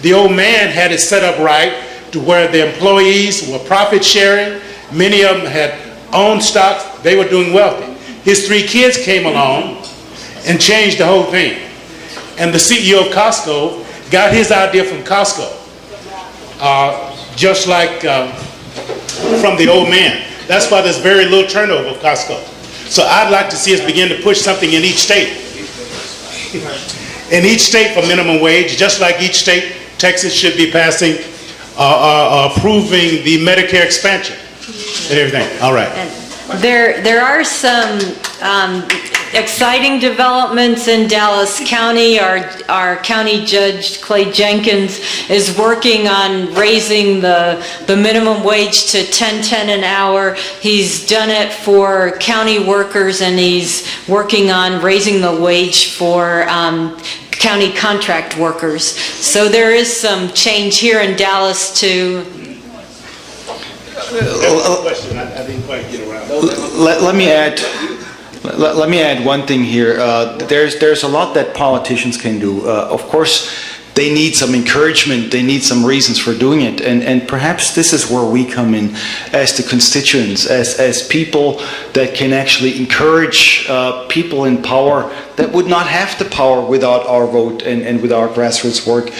The old man had it set up right to where the employees were profit sharing. Many of them had owned stocks. They were doing wealthy. His 3 kids came along and changed the whole thing. And the CEO of Costco got his idea from Costco, just like from the old man. That's why there's very little turnover of Costco. So I'd like to see us begin to push something in each state. In each state for minimum wage, just like each state, Texas should be passing, approving the Medicare expansion and everything. All right. There are some exciting developments in Dallas County. Our county judge, Clay Jenkins, is working on raising the minimum wage to $10.10 an hour. He's done it for county workers, and he's working on raising the wage for county contract workers. So there is some change here in Dallas too. Question. I didn't quite get around. Let me add one thing here. There's a lot that politicians can do. Of course, they need some encouragement. They need some reasons for doing it. And perhaps this is where we come in as the constituents, as people that can actually encourage people in power that would not have the power without our vote and with our grassroots work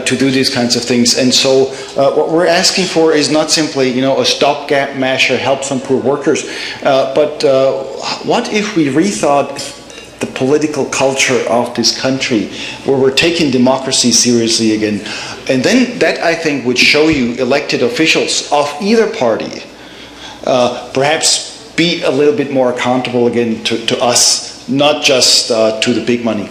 to do these kinds of things. And so what we're asking for is not simply, a stopgap measure, help some poor workers, but what if we rethought the political culture of this country, where we're taking democracy seriously again? And then that, I think, would show you elected officials of either party perhaps be a little bit more accountable again to us, not just to the big money.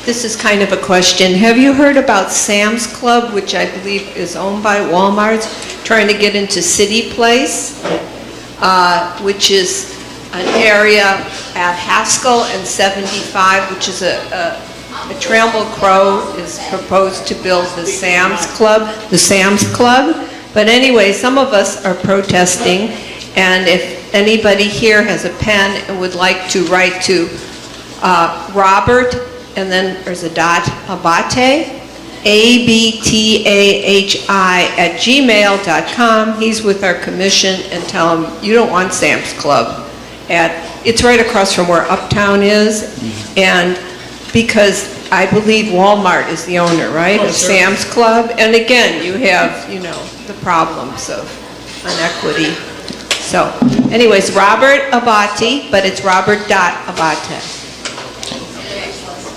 This is kind of a question. Have you heard about Sam's Club, which I believe is owned by Walmart, trying to get into City Place, which is an area at Haskell and 75, which is a Trammell Crow is proposed to build the Sam's Club. But anyway, some of us are protesting, and if anybody here has a pen and would like to write to Robert, and then there's a dot, Abate, abtahi@gmail.com. He's with our commission, and tell him you don't want Sam's Club. It's right across from where Uptown is, and because I believe Walmart is the owner, right, of Sam's Club, and again, you have, the problems of inequity. So, anyways, Robert Abate, but it's Robert.Abate.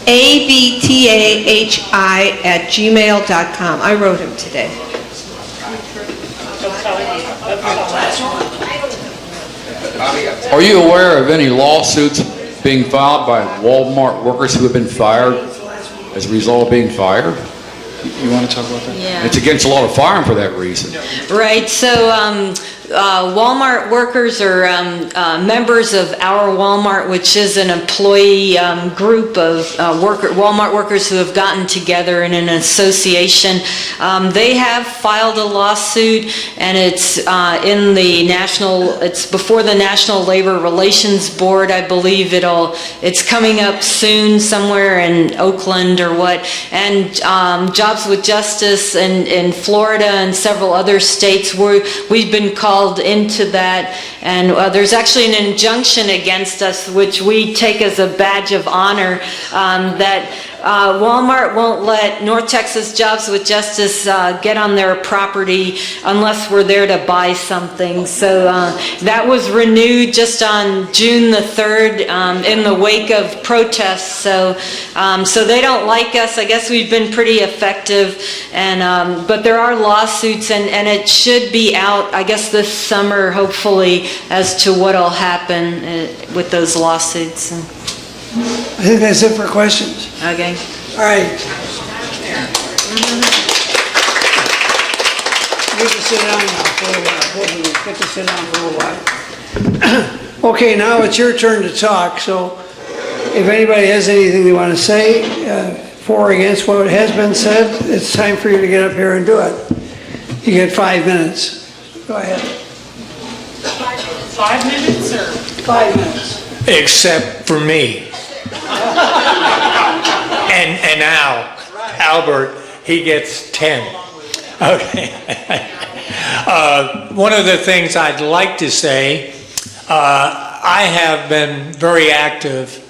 abtahi@gmail.com. I wrote him today. Are you aware of any lawsuits being filed by Walmart workers who have been fired as a result of being fired? You want to talk about that? Yeah. It's against a lot of firing for that reason. Right, so Walmart workers are members of Our Walmart, which is an employee group of Walmart workers who have gotten together in an association. They have filed a lawsuit, and it's it's before the National Labor Relations Board. I believe it's coming up soon somewhere in Oakland or what. And Jobs with Justice in Florida and several other states, we've been called into that, and there's actually an injunction against us, which we take as a badge of honor, that Walmart won't let North Texas Jobs with Justice get on their property unless we're there to buy something. So that was renewed just on June the 3rd in the wake of protests. So they don't like us. I guess we've been pretty effective, and but there are lawsuits, and it should be out, I guess, this summer, hopefully, as to what'll happen with those lawsuits. I think that's it for questions. Okay. All right. Get to sit down now for a while. Get to sit down for a while. Okay, now it's your turn to talk, so if anybody has anything they want to say for or against what has been said, it's time for you to get up here and do it. You get 5 minutes. Go ahead. 5 minutes or? 5 minutes. Except for me. And Albert, he gets 10. Okay. One of the things I'd like to say, I have been very active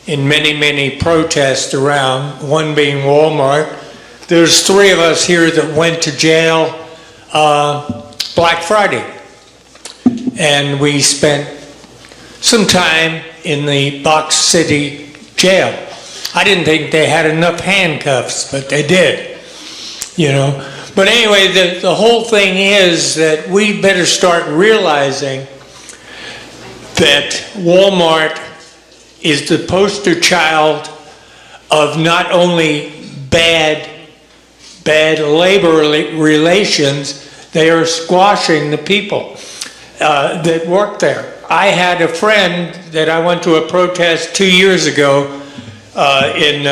in many protests around, one being Walmart. There's 3 of us here that went to jail Black Friday. And we spent some time in the Box City jail. I didn't think they had enough handcuffs, but they did, you know. But anyway, the whole thing is that we better start realizing that Walmart is the poster child of not only bad labor relations, they are squashing the people that work there. I had a friend that I went to a protest 2 years ago in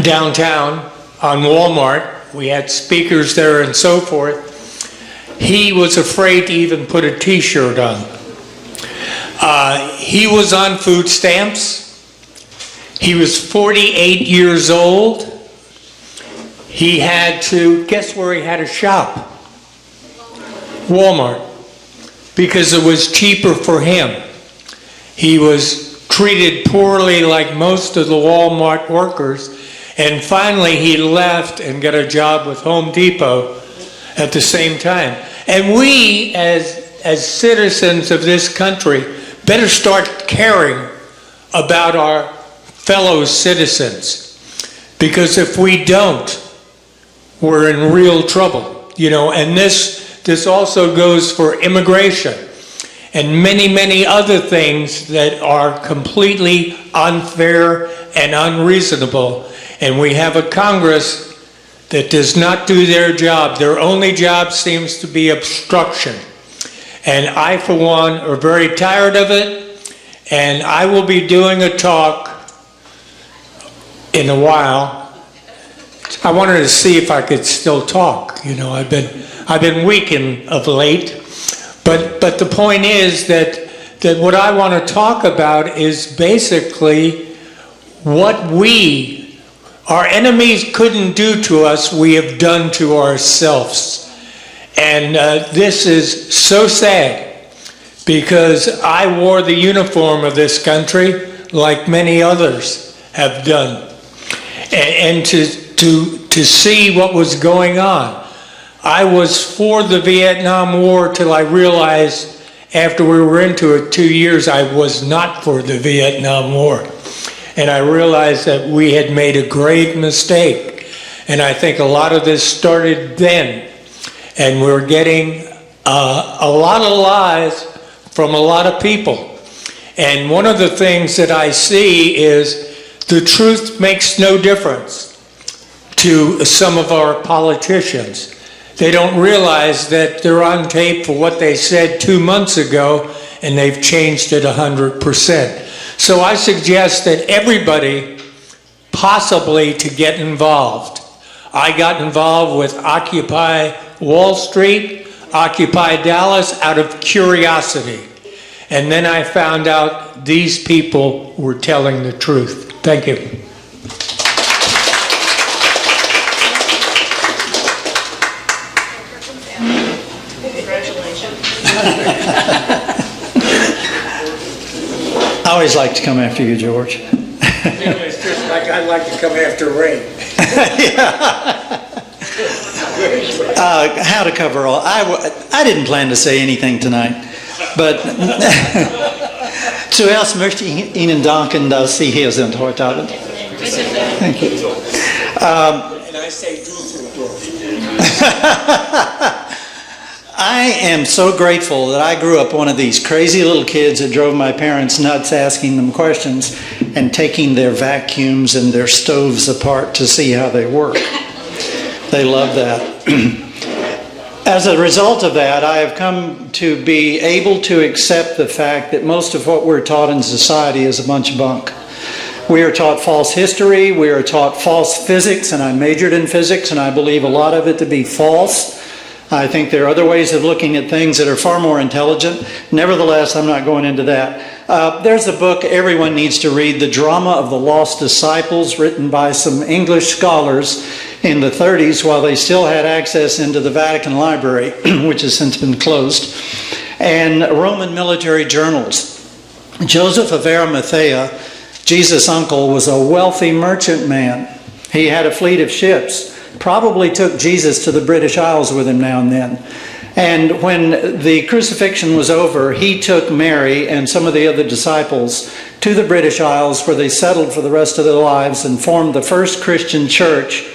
downtown on Walmart. We had speakers there and so forth. He was afraid to even put a t-shirt on. He was on food stamps. He was 48 years old. He had to, guess where he had a shop? Walmart. Because it was cheaper for him. He was treated poorly like most of the Walmart workers, and finally he left and got a job with Home Depot at the same time. And we, as citizens of this country, better start caring about our fellow citizens, because if we don't, we're in real trouble, you know. And this also goes for immigration and many other things that are completely unfair and unreasonable. And we have a Congress that does not do their job. Their only job seems to be obstruction. And I, for one, are very tired of it. And I will be doing a talk in a while. I wanted to see if I could still talk. You know, I've been weakened of late. But the point is that what I want to talk about is basically what our enemies couldn't do to us, we have done to ourselves. And this is so sad, because I wore the uniform of this country like many others have done. And to see what was going on. I was for the Vietnam War till I realized after we were into it 2 years I was not for the Vietnam War. And I realized that we had made a grave mistake. And I think a lot of this started then. And we're getting a lot of lies from a lot of people. And one of the things that I see is the truth makes no difference to some of our politicians. They don't realize that they're on tape for what they said 2 months ago, and they've changed it 100%. So I suggest that everybody possibly to get involved. I got involved with Occupy Wall Street, Occupy Dallas out of curiosity. And then I found out these people were telling the truth. Thank you. I always like to come after you, George. It's just like I'd like to come after Ray. How to cover all. I didn't plan to say anything tonight, but zuerst möchte ich Ihnen danken, dass Sie hier sind heute Abend. Thank you. And I say I am so grateful that I grew up one of these crazy little kids that drove my parents nuts asking them questions and taking their vacuums and their stoves apart to see how they work. They love that. As a result of that, I have come to be able to accept the fact that most of what we're taught in society is a bunch of bunk. We are taught false history, we are taught false physics, and I majored in physics, and I believe a lot of it to be false. I think there are other ways of looking at things that are far more intelligent. Nevertheless, I'm not going into that. There's a book everyone needs to read, The Drama of the Lost Disciples, written by some English scholars in the 30s while they still had access into the Vatican Library, which has since been closed, and Roman military journals. Joseph of Arimathea, Jesus' uncle, was a wealthy merchant man. He had a fleet of ships. Probably took Jesus to the British Isles with him now and then. And when the crucifixion was over, he took Mary and some of the other disciples to the British Isles, where they settled for the rest of their lives and formed the first Christian church,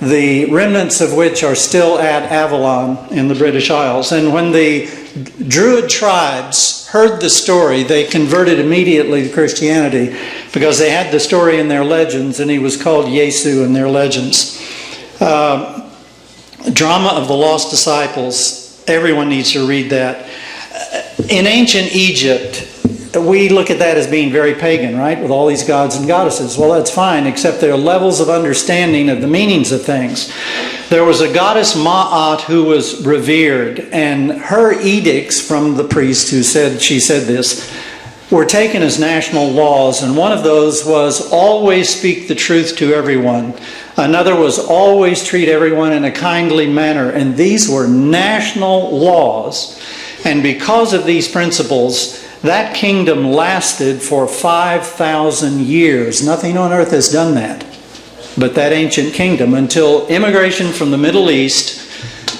the remnants of which are still at Avalon in the British Isles. And when the Druid tribes heard the story, they converted immediately to Christianity because they had the story in their legends, and he was called Yesu in their legends. Drama of the Lost Disciples, everyone needs to read that. In ancient Egypt, we look at that as being very pagan, right? With all these gods and goddesses. Well, that's fine, except there are levels of understanding of the meanings of things. There was a goddess Ma'at who was revered, and her edicts from the priest she said this, were taken as national laws, and one of those was always speak the truth to everyone. Another was always treat everyone in a kindly manner, and these were national laws. And because of these principles, that kingdom lasted for 5,000 years. Nothing on earth has done that, but that ancient kingdom, until immigration from the Middle East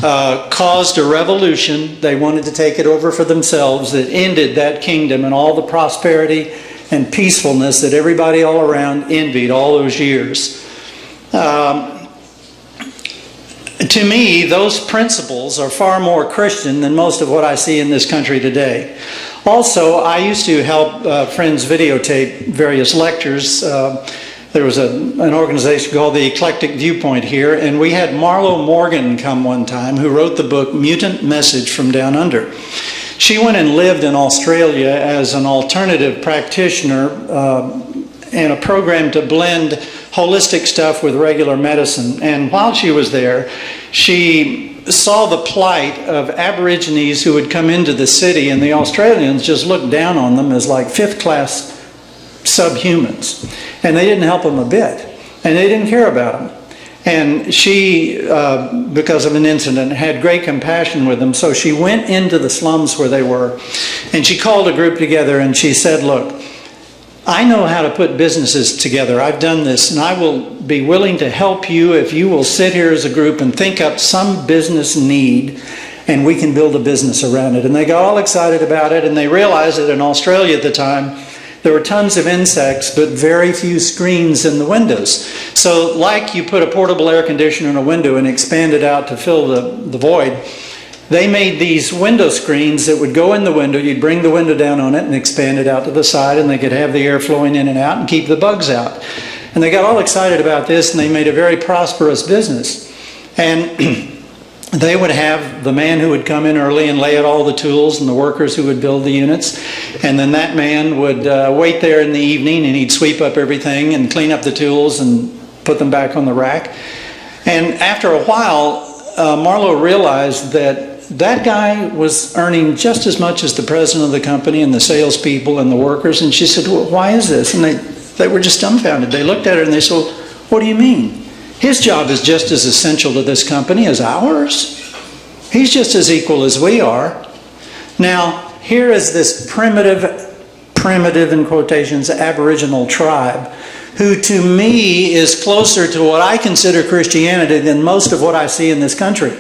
caused a revolution. They wanted to take it over for themselves. That ended that kingdom and all the prosperity and peacefulness that everybody all around envied all those years. To me, those principles are far more Christian than most of what I see in this country today. Also, I used to help friends videotape various lectures. There was an organization called the Eclectic Viewpoint here, and we had Marlo Morgan come one time, who wrote the book Mutant Message from Down Under. She went and lived in Australia as an alternative practitioner in a program to blend holistic stuff with regular medicine. And while she was there, she saw the plight of Aborigines who would come into the city, and the Australians just looked down on them as like fifth-class subhumans. And they didn't help them a bit. And they didn't care about them. And she, because of an incident, had great compassion with them. So she went into the slums where they were, and she called a group together, and she said, look, I know how to put businesses together. I've done this, and I will be willing to help you if you will sit here as a group and think up some business need, and we can build a business around it. And they got all excited about it, and they realized that in Australia at the time, there were tons of insects, but very few screens in the windows. So like you put a portable air conditioner in a window and expand it out to fill the void, they made these window screens that would go in the window. You'd bring the window down on it and expand it out to the side, and they could have the air flowing in and out and keep the bugs out. And they got all excited about this, and they made a very prosperous business. And they would have the man who would come in early and lay out all the tools, and the workers who would build the units. And then that man would wait there in the evening, and he'd sweep up everything and clean up the tools and put them back on the rack. And after a while, Marlo realized that that guy was earning just as much as the president of the company and the salespeople and the workers. And she said, well, why is this? And they were just dumbfounded. They looked at her and they said, well, what do you mean? His job is just as essential to this company as ours. He's just as equal as we are. Now, here is this primitive in quotations, Aboriginal tribe, who to me is closer to what I consider Christianity than most of what I see in this country.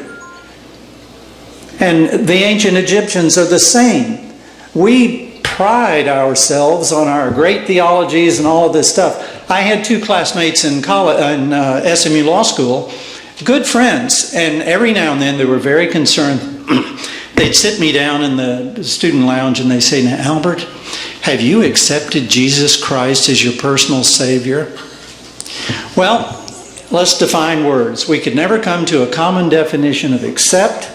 And the ancient Egyptians are the same. We pride ourselves on our great theologies and all of this stuff. I had two classmates in SMU Law School, good friends, and every now and then they were very concerned. They'd sit me down in the student lounge and they say, now, Albert, have you accepted Jesus Christ as your personal Savior? Well, let's define words. We could never come to a common definition of accept,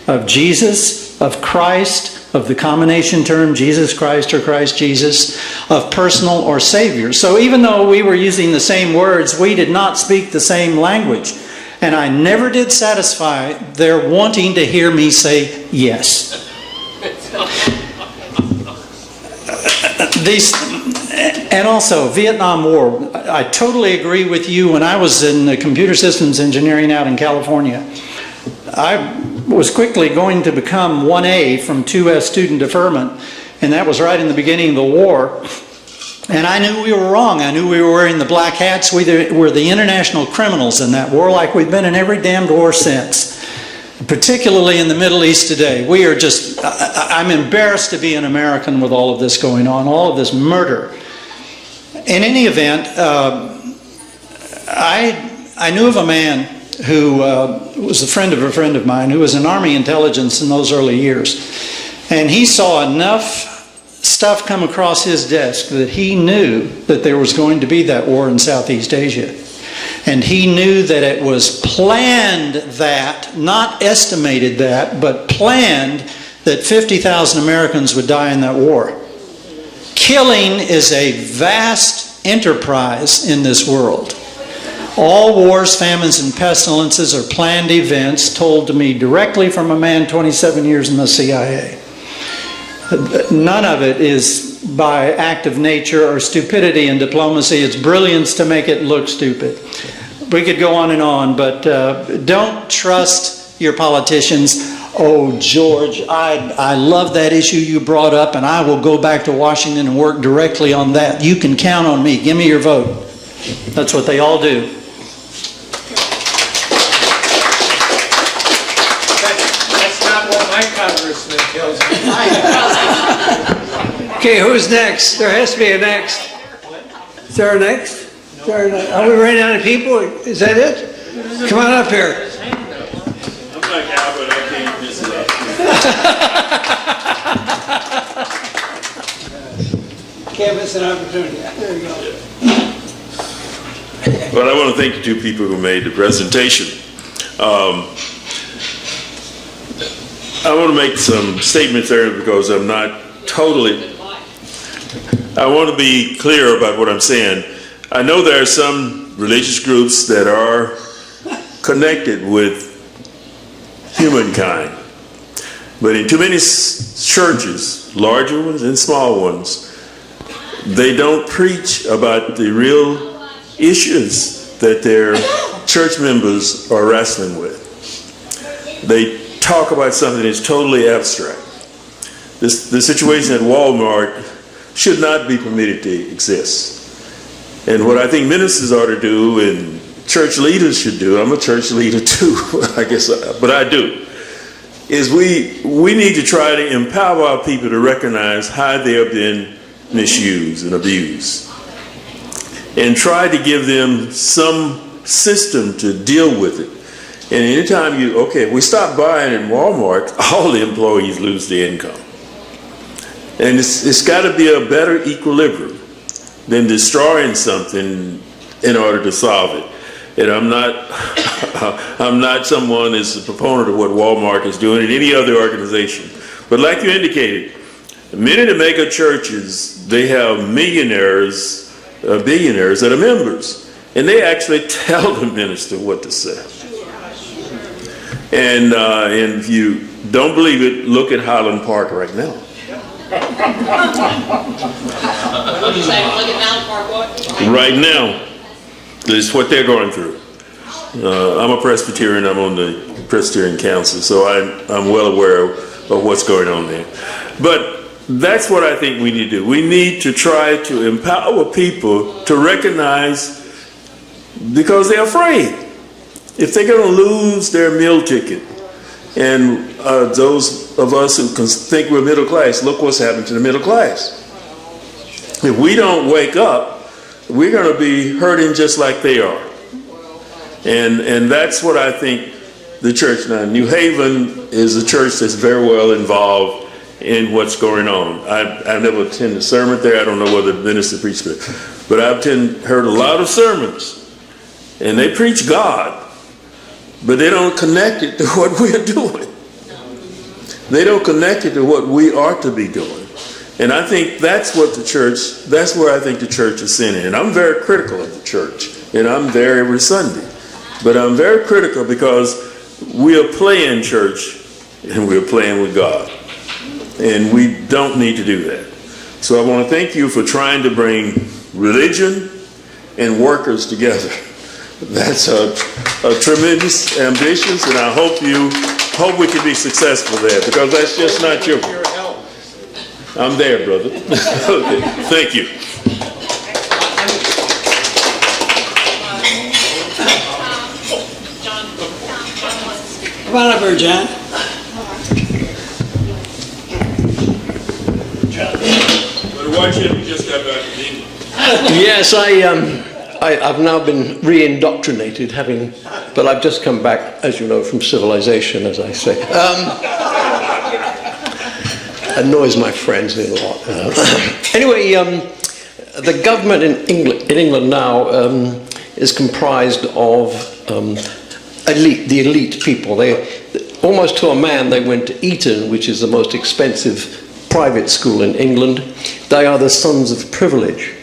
of Jesus, of Christ, of the combination term Jesus Christ or Christ Jesus, of personal or Savior. So even though we were using the same words, we did not speak the same language. and I never did satisfy their wanting to hear me say yes. And also, Vietnam War, I totally agree with you. When I was in computer systems engineering out in California, I was quickly going to become 1A from 2S student deferment, and that was right in the beginning of the war. And I knew we were wrong. I knew we were wearing the black hats. We were the international criminals in that war, like we've been in every damned war since. Particularly in the Middle East today. We are just, I'm embarrassed to be an American with all of this going on, all of this murder. In any event, I knew of a man who was a friend of mine, who was in Army intelligence in those early years. And he saw enough stuff come across his desk that he knew that there was going to be that war in Southeast Asia. And he knew that it was planned that, not estimated that, but planned that 50,000 Americans would die in that war. Killing is a vast enterprise in this world. All wars, famines, and pestilences are planned events told to me directly from a man 27 years in the CIA. None of it is by act of nature or stupidity and diplomacy. It's brilliance to make it look stupid. We could go on, but don't trust your politicians. Oh, George, I love that issue you brought up, and I will go back to Washington and work directly on that. You can count on me. Give me your vote. That's what they all do. That's not what my congressman tells me. Okay, who's next? There has to be a next. Is there a next? Are we running out of people? Is that it? Come on up here. I'm like Albert, I can't miss it. Can't miss an opportunity. There you go. Well, I want to thank the two people who made the presentation. I want to make some statements there because I'm not totally... I want to be clear about what I'm saying. I know there are some religious groups that are connected with humankind, but in too many churches, larger ones and small ones, they don't preach about the real issues that their church members are wrestling with. They talk about something that's totally abstract. The situation at Walmart should not be permitted to exist. And what I think ministers ought to do and church leaders should do, I'm a church leader too, I guess, but I do, is we need to try to empower our people to recognize how they have been misused and abused, and try to give them some system to deal with it. And anytime if we stop buying in Walmart, all the employees lose their income. And it's got to be a better equilibrium than destroying something in order to solve it. And I'm not someone that's a proponent of what Walmart is doing in any other organization. But like you indicated, many of the mega churches, they have millionaires, billionaires that are members, and they actually tell the minister what to say. And if you don't believe it, look at Highland Park right now. Right now, is what they're going through. I'm a Presbyterian, I'm on the Presbyterian Council, so I'm well aware of what's going on there. But that's what I think we need to do. We need to try to empower people to recognize, because they're afraid. If they're going to lose their meal ticket, and those of us who think we're middle class, look what's happened to the middle class. If we don't wake up, we're going to be hurting just like they are. And that's what I think the church now. New Haven is a church that's very well involved in what's going on. I've never attended a sermon there. I don't know whether the minister preached it, but I've heard a lot of sermons, and they preach God, but they don't connect it to what we're doing. They don't connect it to what we ought to be doing. And I think that's where I think the church is sinning. And I'm very critical of the church, and I'm there every Sunday. But I'm very critical because we are playing church and we're playing with God. And we don't need to do that. So I want to thank you for trying to bring religion and workers together. That's a tremendous ambition, and I hope we can be successful there, because that's just not your. I'm there, brother. Okay. Thank you. Come on up here, John. Watch him. He just got back from England. Yes, I've now been re-indoctrinated, but I've just come back, as you know, from civilization, as I say. Annoys my friends a lot. Anyway, the government in England now is comprised of the elite people. Almost to a man, they went to Eton, which is the most expensive private school in England. They are the sons of privilege.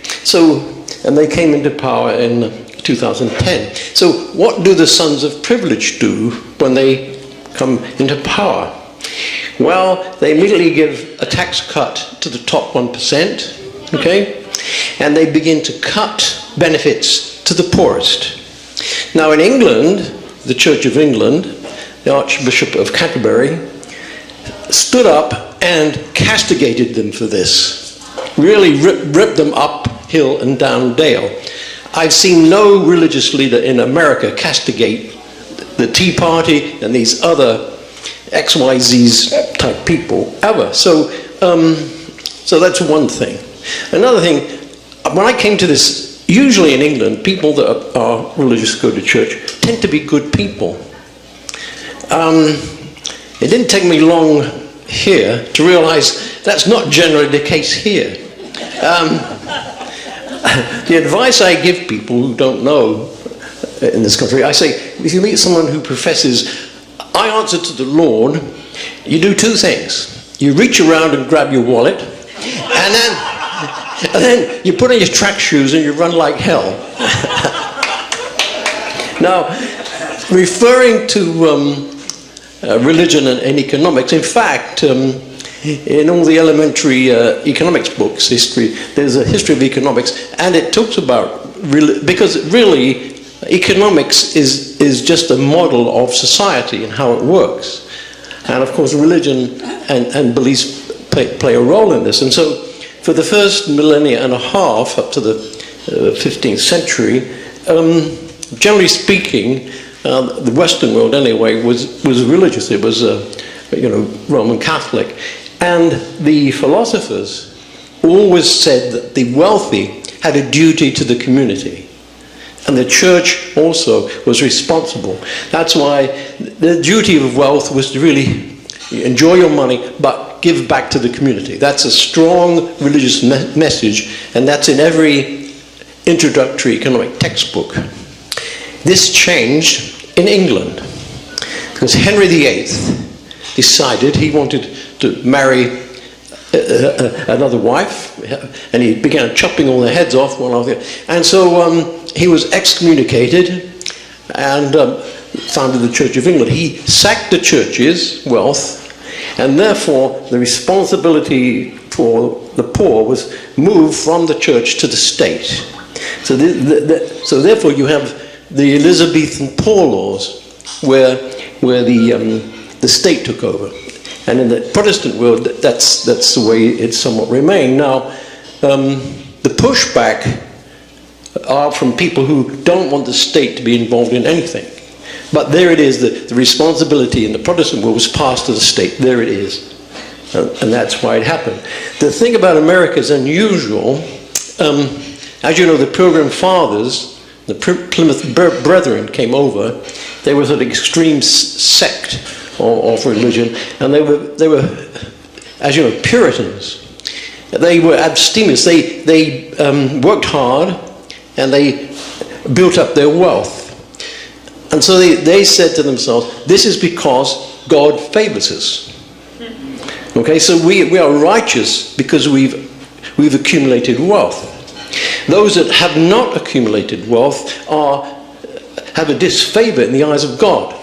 And they came into power in 2010. So what do the sons of privilege do when they come into power? Well, they immediately give a tax cut to the top 1%, okay? And they begin to cut benefits to the poorest. Now in England, the Church of England, the Archbishop of Canterbury, stood up and castigated them for this. Really ripped them up hill and down dale. I've seen no religious leader in America castigate the Tea Party and these other XYZs type people ever. So that's one thing. Another thing, when I came to this, usually in England, people that are religious, go to church, tend to be good people. It didn't take me long here to realize that's not generally the case here. The advice I give people who don't know in this country, I say, if you meet someone who professes, I answer to the Lord, you do two things. You reach around and grab your wallet, and then you put on your track shoes and you run like hell. Now, referring to religion and economics, in fact, in all the elementary economics books, there's a history of economics, and it talks about, because really economics is just a model of society and how it works. And of course religion and beliefs play a role in this. And so for the first millennia and a half, up to the 15th century, generally speaking, the Western world anyway was religious. It was Roman Catholic. And the philosophers always said that the wealthy had a duty to the community. And the church also was responsible. That's why the duty of wealth was to really enjoy your money, but give back to the community. That's a strong religious message, and that's in every introductory economic textbook. This changed in England, because Henry VIII decided he wanted to marry another wife, and he began chopping all their heads off one after the other. And so he was excommunicated and founded the Church of England. He sacked the church's wealth, and therefore the responsibility for the poor was moved from the church to the state. So therefore you have the Elizabethan Poor Laws, where the state took over. And in the Protestant world, that's the way it's somewhat remained. Now, the pushback are from people who don't want the state to be involved in anything. But there it is, the responsibility in the Protestant world was passed to the state. There it is. And that's why it happened. The thing about America is unusual. As you know, the Pilgrim Fathers, the Plymouth Brethren came over. They were an extreme sect of religion, and they were, as you know, Puritans. They were abstemious. They worked hard, and they built up their wealth. And so they said to themselves, this is because God favors us. Okay, so we are righteous because we've accumulated wealth. Those that have not accumulated wealth have a disfavor in the eyes of God.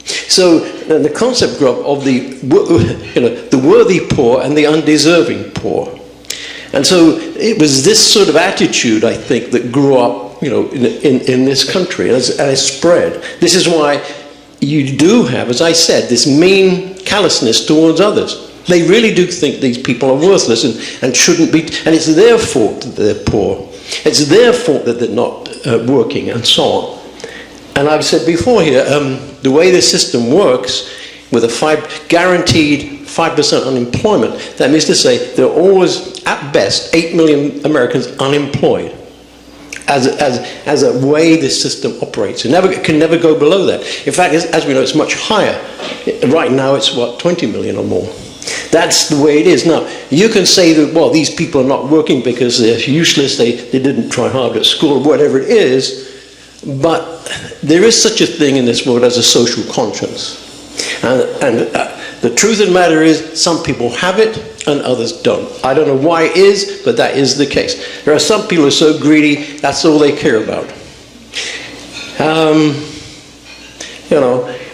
So the concept grew up of the worthy poor and the undeserving poor. And so it was this sort of attitude, I think, that grew up, in this country, and it's spread. This is why you do have, as I said, this mean callousness towards others. They really do think these people are worthless and shouldn't be, and it's their fault that they're poor. It's their fault that they're not working, and so on. And I've said before here, the way the system works, with a guaranteed 5% unemployment, that means to say there are always, at best, 8 million Americans unemployed as a way this system operates. It can never go below that. In fact, as we know, it's much higher. Right now, it's, 20 million or more. That's the way it is. Now, you can say that, well, these people are not working because they're useless, they didn't try hard at school, or whatever it is, but there is such a thing in this world as a social conscience. And the truth of the matter is, some people have it and others don't. I don't know why it is, but that is the case. There are some people who are so greedy, that's all they care about.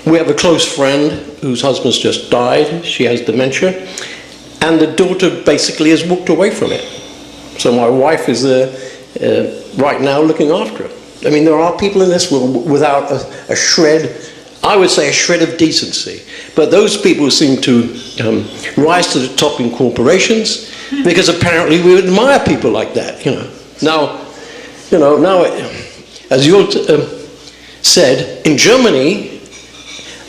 We have a close friend whose husband's just died. She has dementia. And the daughter basically has walked away from it. So my wife is right now looking after her. I mean, there are people in this world without a shred, I would say a shred of decency. But those people seem to rise to the top in corporations because apparently we admire people like that. Now, as you said, in Germany,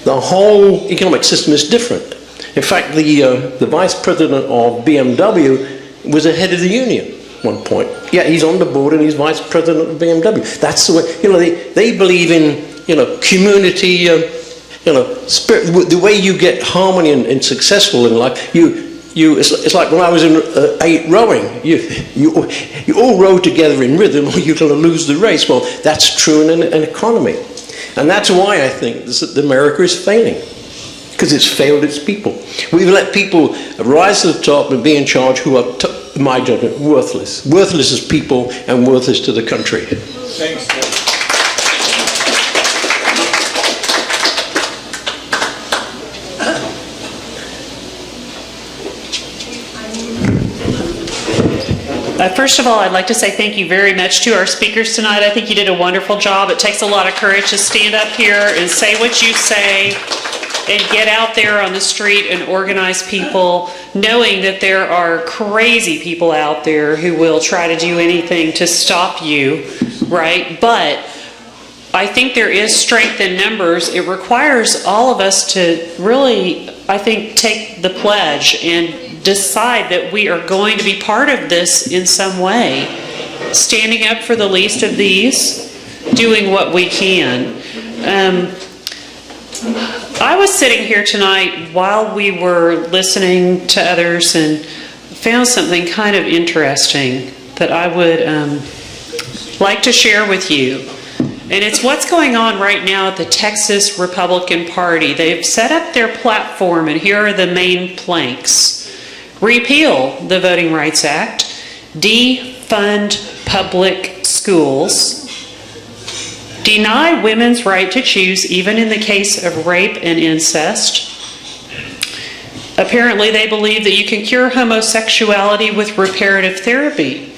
the whole economic system is different. In fact, the vice president of BMW was the head of the union at one point. Yeah, he's on the board and he's vice president of BMW. That's the way, they believe in, community, spirit, the way you get harmony and successful in life. It's like when I was in rowing. You all row together in rhythm or you're going to lose the race. Well, that's true in an economy. And that's why I think that America is failing, because it's failed its people. We've let people rise to the top and be in charge who are, in my judgment, worthless. Worthless as people and worthless to the country. Thanks. First of all, I'd like to say thank you very much to our speakers tonight. I think you did a wonderful job. It takes a lot of courage to stand up here and say what you say and get out there on the street and organize people, knowing that there are crazy people out there who will try to do anything to stop you, right? But I think there is strength in numbers. It requires all of us to really, I think, take the pledge and decide that we are going to be part of this in some way. Standing up for the least of these, doing what we can. I was sitting here tonight while we were listening to others and found something kind of interesting that I would like to share with you. And it's what's going on right now at the Texas Republican Party. They've set up their platform, and here are the main planks. Repeal the Voting Rights Act, defund public schools, deny women's right to choose even in the case of rape and incest. Apparently they believe that you can cure homosexuality with reparative therapy.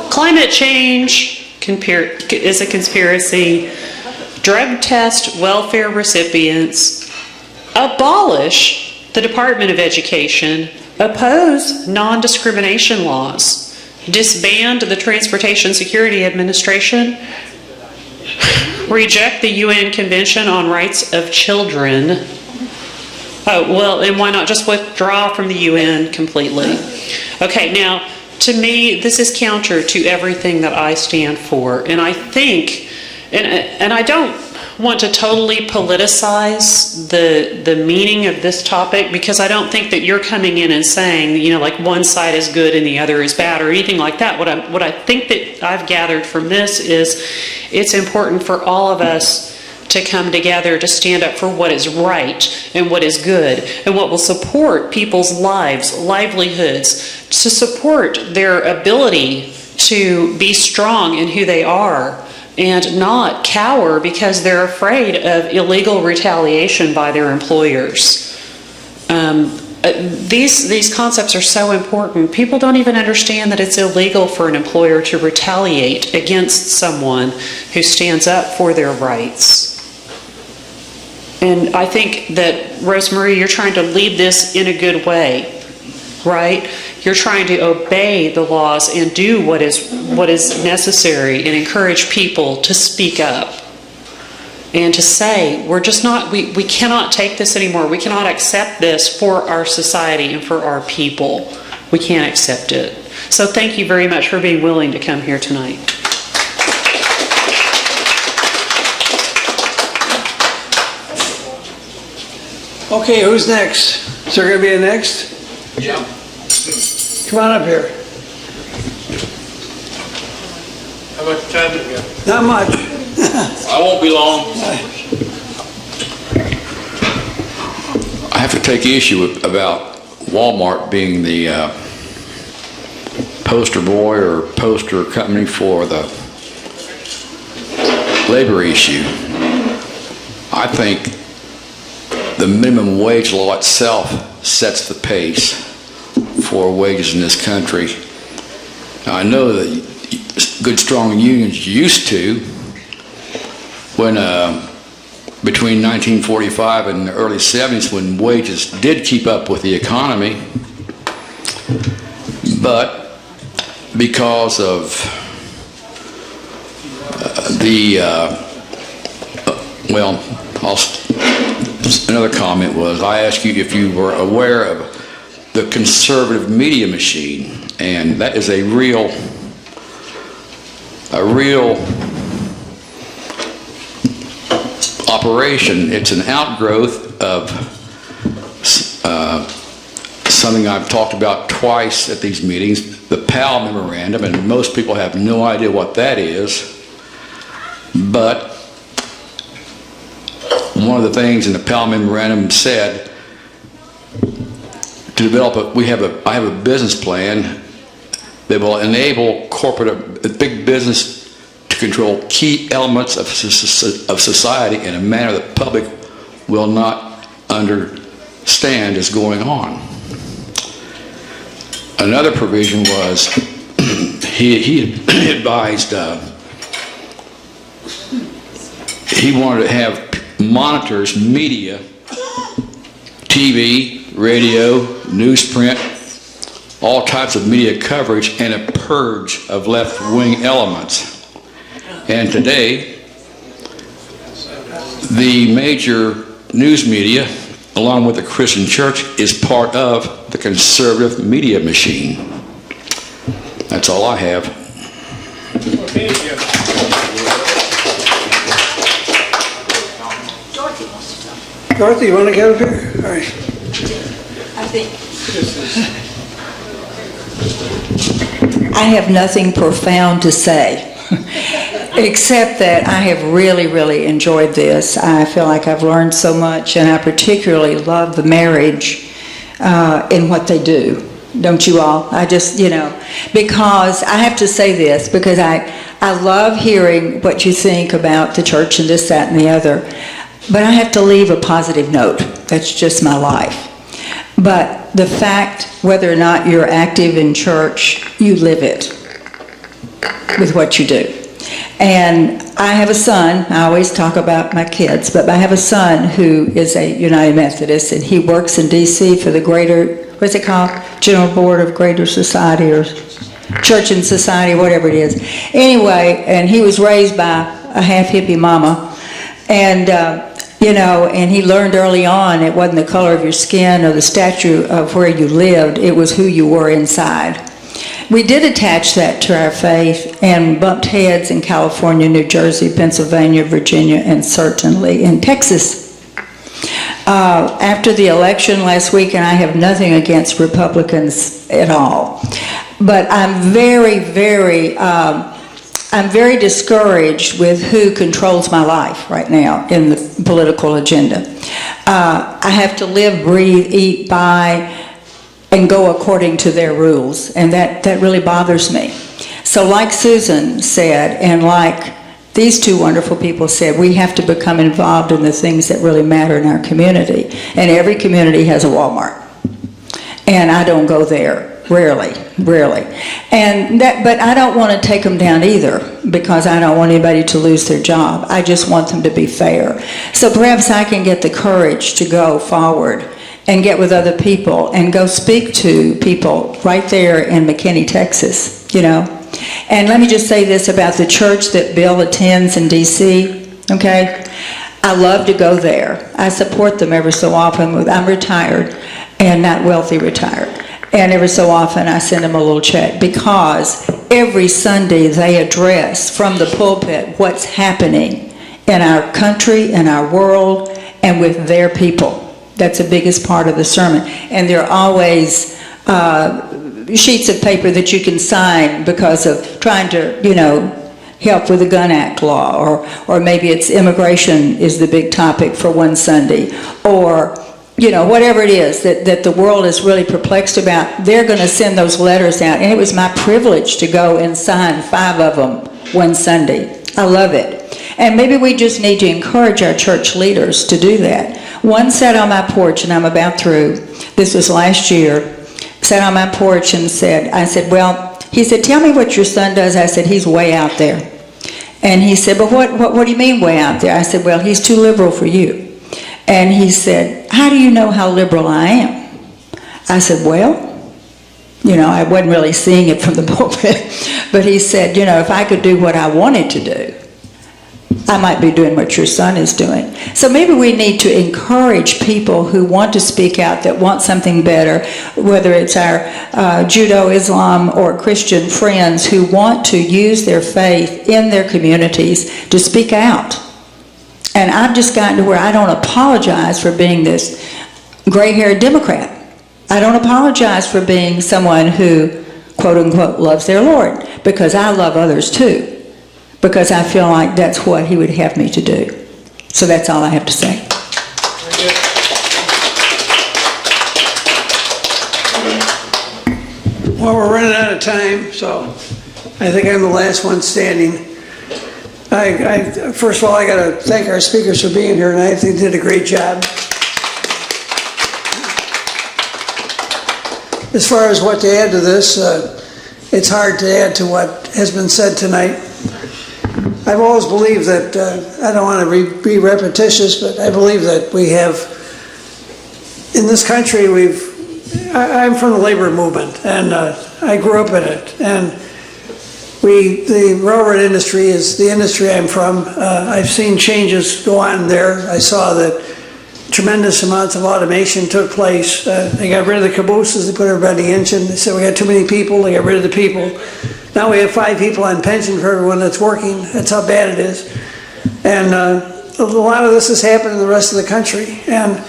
Climate change is a conspiracy. Drug test welfare recipients. Abolish the Department of Education, oppose non-discrimination laws, disband the Transportation Security Administration, reject the UN Convention on Rights of Children. Oh, well, and why not just withdraw from the UN completely? Okay, now, to me, this is counter to everything that I stand for. And I think, and I don't want to totally politicize the meaning of this topic, because I don't think that you're coming in and saying, like one side is good and the other is bad or anything like that. What I think that I've gathered from this is it's important for all of us to come together to stand up for what is right and what is good and what will support people's lives, livelihoods, to support their ability to be strong in who they are, and not cower because they're afraid of illegal retaliation by their employers. These concepts are so important. People don't even understand that it's illegal for an employer to retaliate against someone who stands up for their rights. And I think that, Rosemarie, you're trying to lead this in a good way, right? You're trying to obey the laws and do what is necessary and encourage people to speak up and to say, we cannot take this anymore. We cannot accept this for our society and for our people. We can't accept it. So thank you very much for being willing to come here tonight. Okay, who's next? Is there going to be a next? Yeah. Come on up here. How much time do we have? Not much. I won't be long. I have to take issue about Walmart being the poster boy or poster company for the labor issue. I think the minimum wage law itself sets the pace for wages in this country. Now, I know that good, strong unions used to, when between 1945 and the early 70s, when wages did keep up with the economy, but because of another comment was, I asked you if you were aware of the conservative media machine, and that is a real operation. It's an outgrowth of something I've talked about twice at these meetings, the Powell Memorandum, and most people have no idea what that is. But one of the things in the Powell Memorandum said to develop I have a business plan that will enable big business to control key elements of society in a manner that the public will not understand is going on. Another provision was he advised he wanted to have monitors, media, TV, radio, newsprint, all types of media coverage, and a purge of left-wing elements. And today, the major news media, along with the Christian church, is part of the conservative media machine. That's all I have. Dorothy, you want to get up here? All right. I have nothing profound to say, except that I have really, really enjoyed this. I feel like I've learned so much, and I particularly love the marriage in what they do. Don't you all? I just, because I have to say this, because I love hearing what you think about the church and this, that, and the other. But I have to leave a positive note. That's just my life. But the fact, whether or not you're active in church, you live it with what you do. And I have a son, I always talk about my kids, but I have a son who is a United Methodist, and he works in D.C. for the what's it called? General Board of Greater Society, or Church and Society, whatever it is. Anyway, and he was raised by a half-hippie mama. And, and he learned early on it wasn't the color of your skin or the stature of where you lived, it was who you were inside. We did attach that to our faith and bumped heads in California, New Jersey, Pennsylvania, Virginia, and certainly in Texas. After the election last week, and I have nothing against Republicans at all, but I'm very, I'm very discouraged with who controls my life right now in the political agenda. I have to live, breathe, eat, buy, and go according to their rules, and that really bothers me. So like Susan said, and like these two wonderful people said, we have to become involved in the things that really matter in our community. And every community has a Walmart. And I don't go there, rarely. And but I don't want to take them down either, because I don't want anybody to lose their job. I just want them to be fair. So perhaps I can get the courage to go forward and get with other people and go speak to people right there in McKinney, Texas, you know. And let me just say this about the church that Bill attends in D.C., okay? I love to go there. I support them every so often. I'm retired and not wealthy retired. And every so often I send them a little check, because every Sunday they address from the pulpit what's happening in our country, in our world, and with their people. That's the biggest part of the sermon. And there are always sheets of paper that you can sign because of trying to, you know, help with the Gun Act law, or maybe it's immigration is the big topic for one Sunday, or, you know, whatever it is that the world is really perplexed about. They're going to send those letters out, and it was my privilege to go and sign 5 of them one Sunday. I love it. And maybe we just need to encourage our church leaders to do that. One sat on my porch, and I'm about through, this was last year, sat on my porch and said, he said, tell me what your son does. I said, he's way out there. And he said, but what do you mean way out there? I said, well, he's too liberal for you. And he said, how do you know how liberal I am? I said, well, you know, I wasn't really seeing it from the pulpit. But he said, you know, if I could do what I wanted to do, I might be doing what your son is doing. So maybe we need to encourage people who want to speak out, that want something better, whether it's our Judo, Islam, or Christian friends who want to use their faith in their communities to speak out. And I've just gotten to where I don't apologize for being this gray-haired Democrat. I don't apologize for being someone who, quote unquote, loves their Lord, because I love others too. Because I feel like that's what he would have me to do. So that's all I have to say. Well, we're running out of time, so I think I'm the last one standing. First of all, I got to thank our speakers for being here tonight. I think they did a great job. As far as what to add to this, it's hard to add to what has been said tonight. I've always believed that, I don't want to be repetitious, but I believe that we have, in this country, I'm from the labor movement, and I grew up in it, and the railroad industry is the industry I'm from. I've seen changes go on there. I saw that tremendous amounts of automation took place. They got rid of the cabooses, they put everybody in the engine. They said we got too many people, they got rid of the people. Now we have 5 people on pension for everyone that's working. That's how bad it is. And a lot of this has happened in the rest of the country. And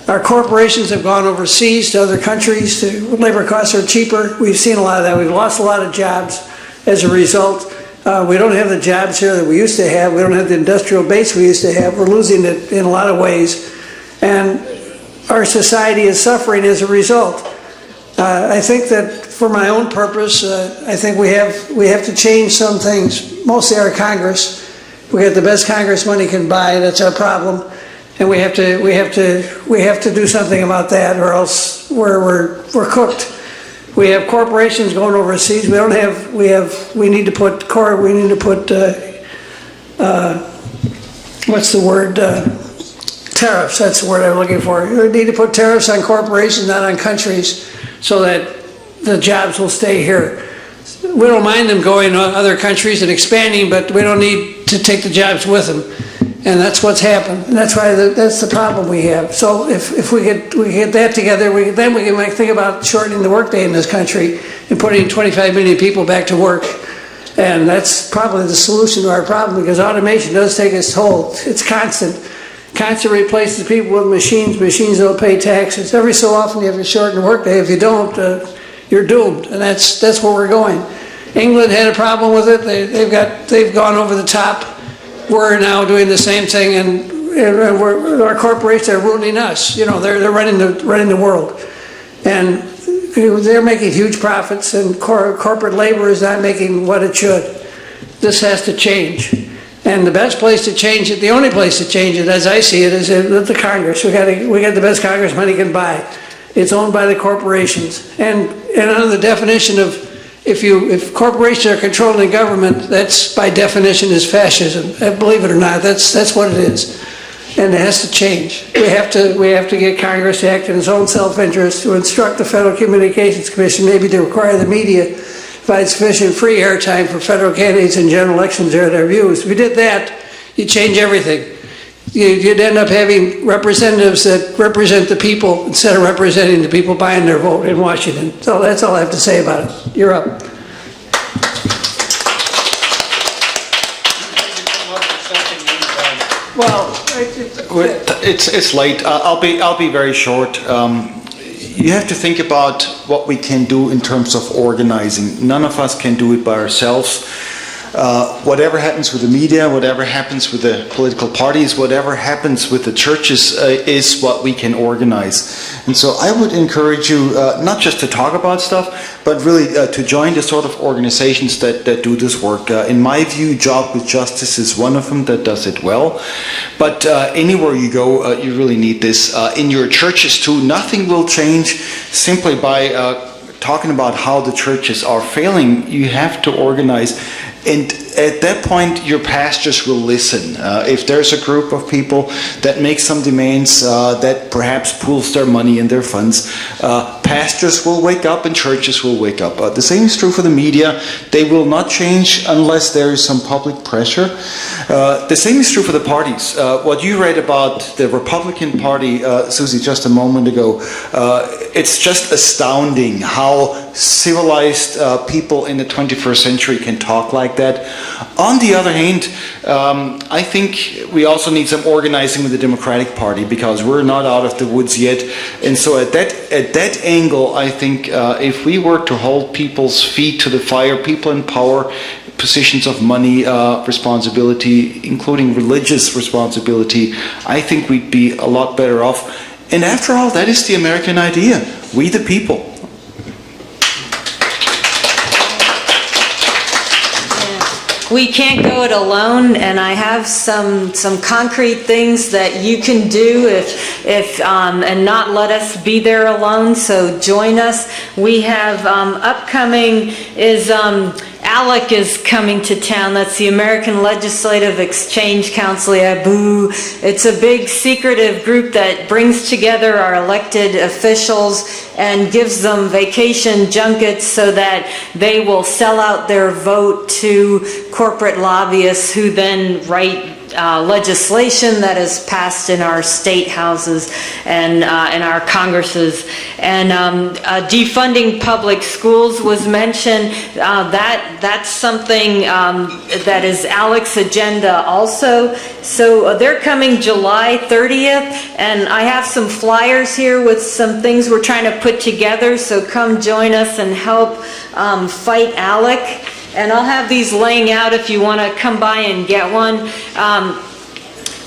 our corporations have gone overseas to other countries. Labor costs are cheaper. We've seen a lot of that. We've lost a lot of jobs as a result. We don't have the jobs here that we used to have. We don't have the industrial base we used to have. We're losing it in a lot of ways. And our society is suffering as a result. I think that for my own purpose, I think we have to change some things, mostly our Congress. We got the best Congress money can buy. That's our problem, and we have to do something about that, or else we're cooked. We have corporations going overseas. We need to put what's the word? Tariffs. That's the word I'm looking for. We need to put tariffs on corporations, not on countries, so that the jobs will stay here. We don't mind them going to other countries and expanding, but we don't need to take the jobs with them. And that's what's happened. And that's why that's the problem we have. So if we get that together, then we can think about shortening the workday in this country and putting 25 million people back to work. And that's probably the solution to our problem, because automation does take its toll. It's constant. Constant replaces people with machines. Machines don't pay taxes. Every so often you have to shorten the workday. If you don't, you're doomed. And that's where we're going. England had a problem with it. They've gone over the top. We're now doing the same thing, and our corporations are ruining us. You know, they're running the world, and they're making huge profits, and corporate labor is not making what it should. This has to change. And the best place to change it, the only place to change it, as I see it, is with the Congress. We got the best Congress money can buy. It's owned by the corporations. And under the definition of, if corporations are controlling the government, that's by definition is fascism. Believe it or not, that's what it is. And it has to change. We have to get Congress to act in its own self-interest, to instruct the Federal Communications Commission, maybe to require the media to provide sufficient free airtime for federal candidates in general elections to air their views. If we did that, you'd change everything. You'd end up having representatives that represent the people instead of representing the people buying their vote in Washington. So that's all I have to say about it. You're up. Well, it's late. I'll be very short. You have to think about what we can do in terms of organizing. None of us can do it by ourselves. Whatever happens with the media, whatever happens with the political parties, whatever happens with the churches is what we can organize. And so I would encourage you not just to talk about stuff, but really to join the sort of organizations that do this work. In my view, Job with Justice is one of them that does it well. But anywhere you go, you really need this. In your churches too, nothing will change simply by talking about how the churches are failing. You have to organize. And at that point, your pastors will listen. If there's a group of people that make some demands that perhaps pools their money and their funds, pastors will wake up and churches will wake up. The same is true for the media. They will not change unless there is some public pressure. The same is true for the parties. What you read about the Republican Party, Susie, just a moment ago, it's just astounding how civilized people in the 21st century can talk like that. On the other hand, I think we also need some organizing with the Democratic Party because we're not out of the woods yet. And so at that angle, I think if we were to hold people's feet to the fire, people in power, positions of money, responsibility, including religious responsibility, I think we'd be a lot better off. And after all, that is the American idea. We the people. We can't go it alone, and I have some concrete things that you can do if and not let us be there alone. So join us. We have upcoming is ALEC is coming to town. That's the American Legislative Exchange Council, ABU. It's a big secretive group that brings together our elected officials and gives them vacation junkets so that they will sell out their vote to corporate lobbyists who then write legislation that is passed in our state houses and in our congresses. And defunding public schools was mentioned. That's something that is ALEC's agenda also. So they're coming July 30th, and I have some flyers here with some things we're trying to put together. So come join us and help fight ALEC. And I'll have these laying out if you want to come by and get one.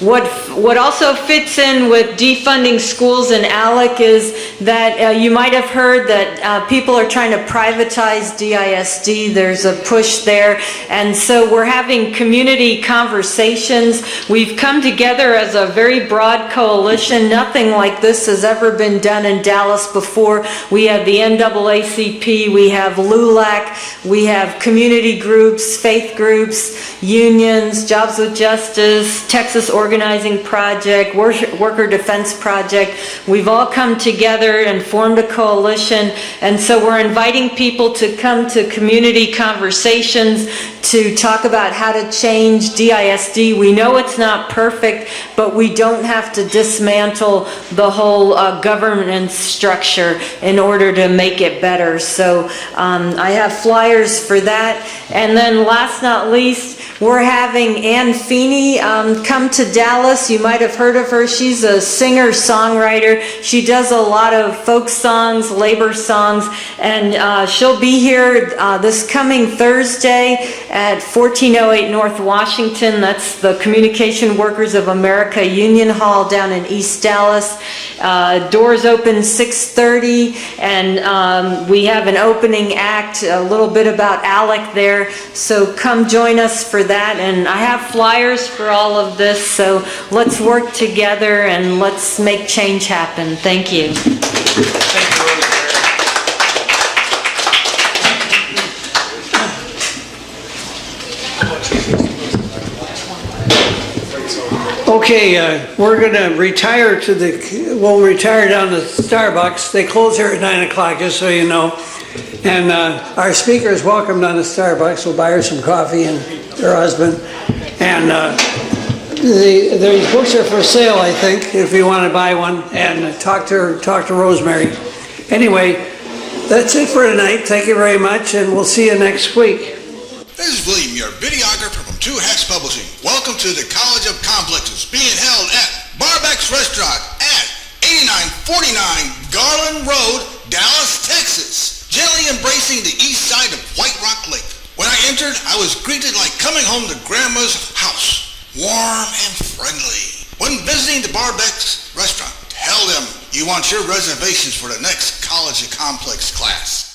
What also fits in with defunding schools and ALEC is that you might have heard that people are trying to privatize DISD. There's a push there. And so we're having community conversations. We've come together as a very broad coalition. Nothing like this has ever been done in Dallas before. We have the NAACP, we have LULAC, we have community groups, faith groups, unions, Jobs with Justice, Texas Organizing Project, Worker Defense Project. We've all come together and formed a coalition, and so we're inviting people to come to community conversations to talk about how to change DISD. We know it's not perfect, but we don't have to dismantle the whole governance structure in order to make it better. So I have flyers for that. And then last not least, we're having Ann Feeney come to Dallas. You might have heard of her. She's a singer-songwriter. She does a lot of folk songs, labor songs, and she'll be here this coming Thursday at 1408 North Washington. That's the Communication Workers of America Union Hall down in East Dallas. Doors open 6:30, and we have an opening act, a little bit about ALEC there, so come join us for that. And I have flyers for all of this, so let's work together and let's make change happen. Thank you. Okay, we're going to retire we'll retire down to Starbucks. They close here at 9 o'clock, just so you know. And our speaker is welcome down to Starbucks. We'll buy her some coffee and her husband. And these books are for sale, I think, if you want to buy one. And talk to Rosemary. Anyway, that's it for tonight. Thank you very much, and we'll see you next week. This is William, your videographer from Two Hats Publishing. Welcome to the College of Complexes, being held at Barback's Restaurant at 8949 Garland Road, Dallas, Texas. Gently embracing the east side of White Rock Lake. When I entered, I was greeted like coming home to Grandma's house, warm and friendly. When visiting the Barback's Restaurant, tell them you want your reservations for the next College of Complex class.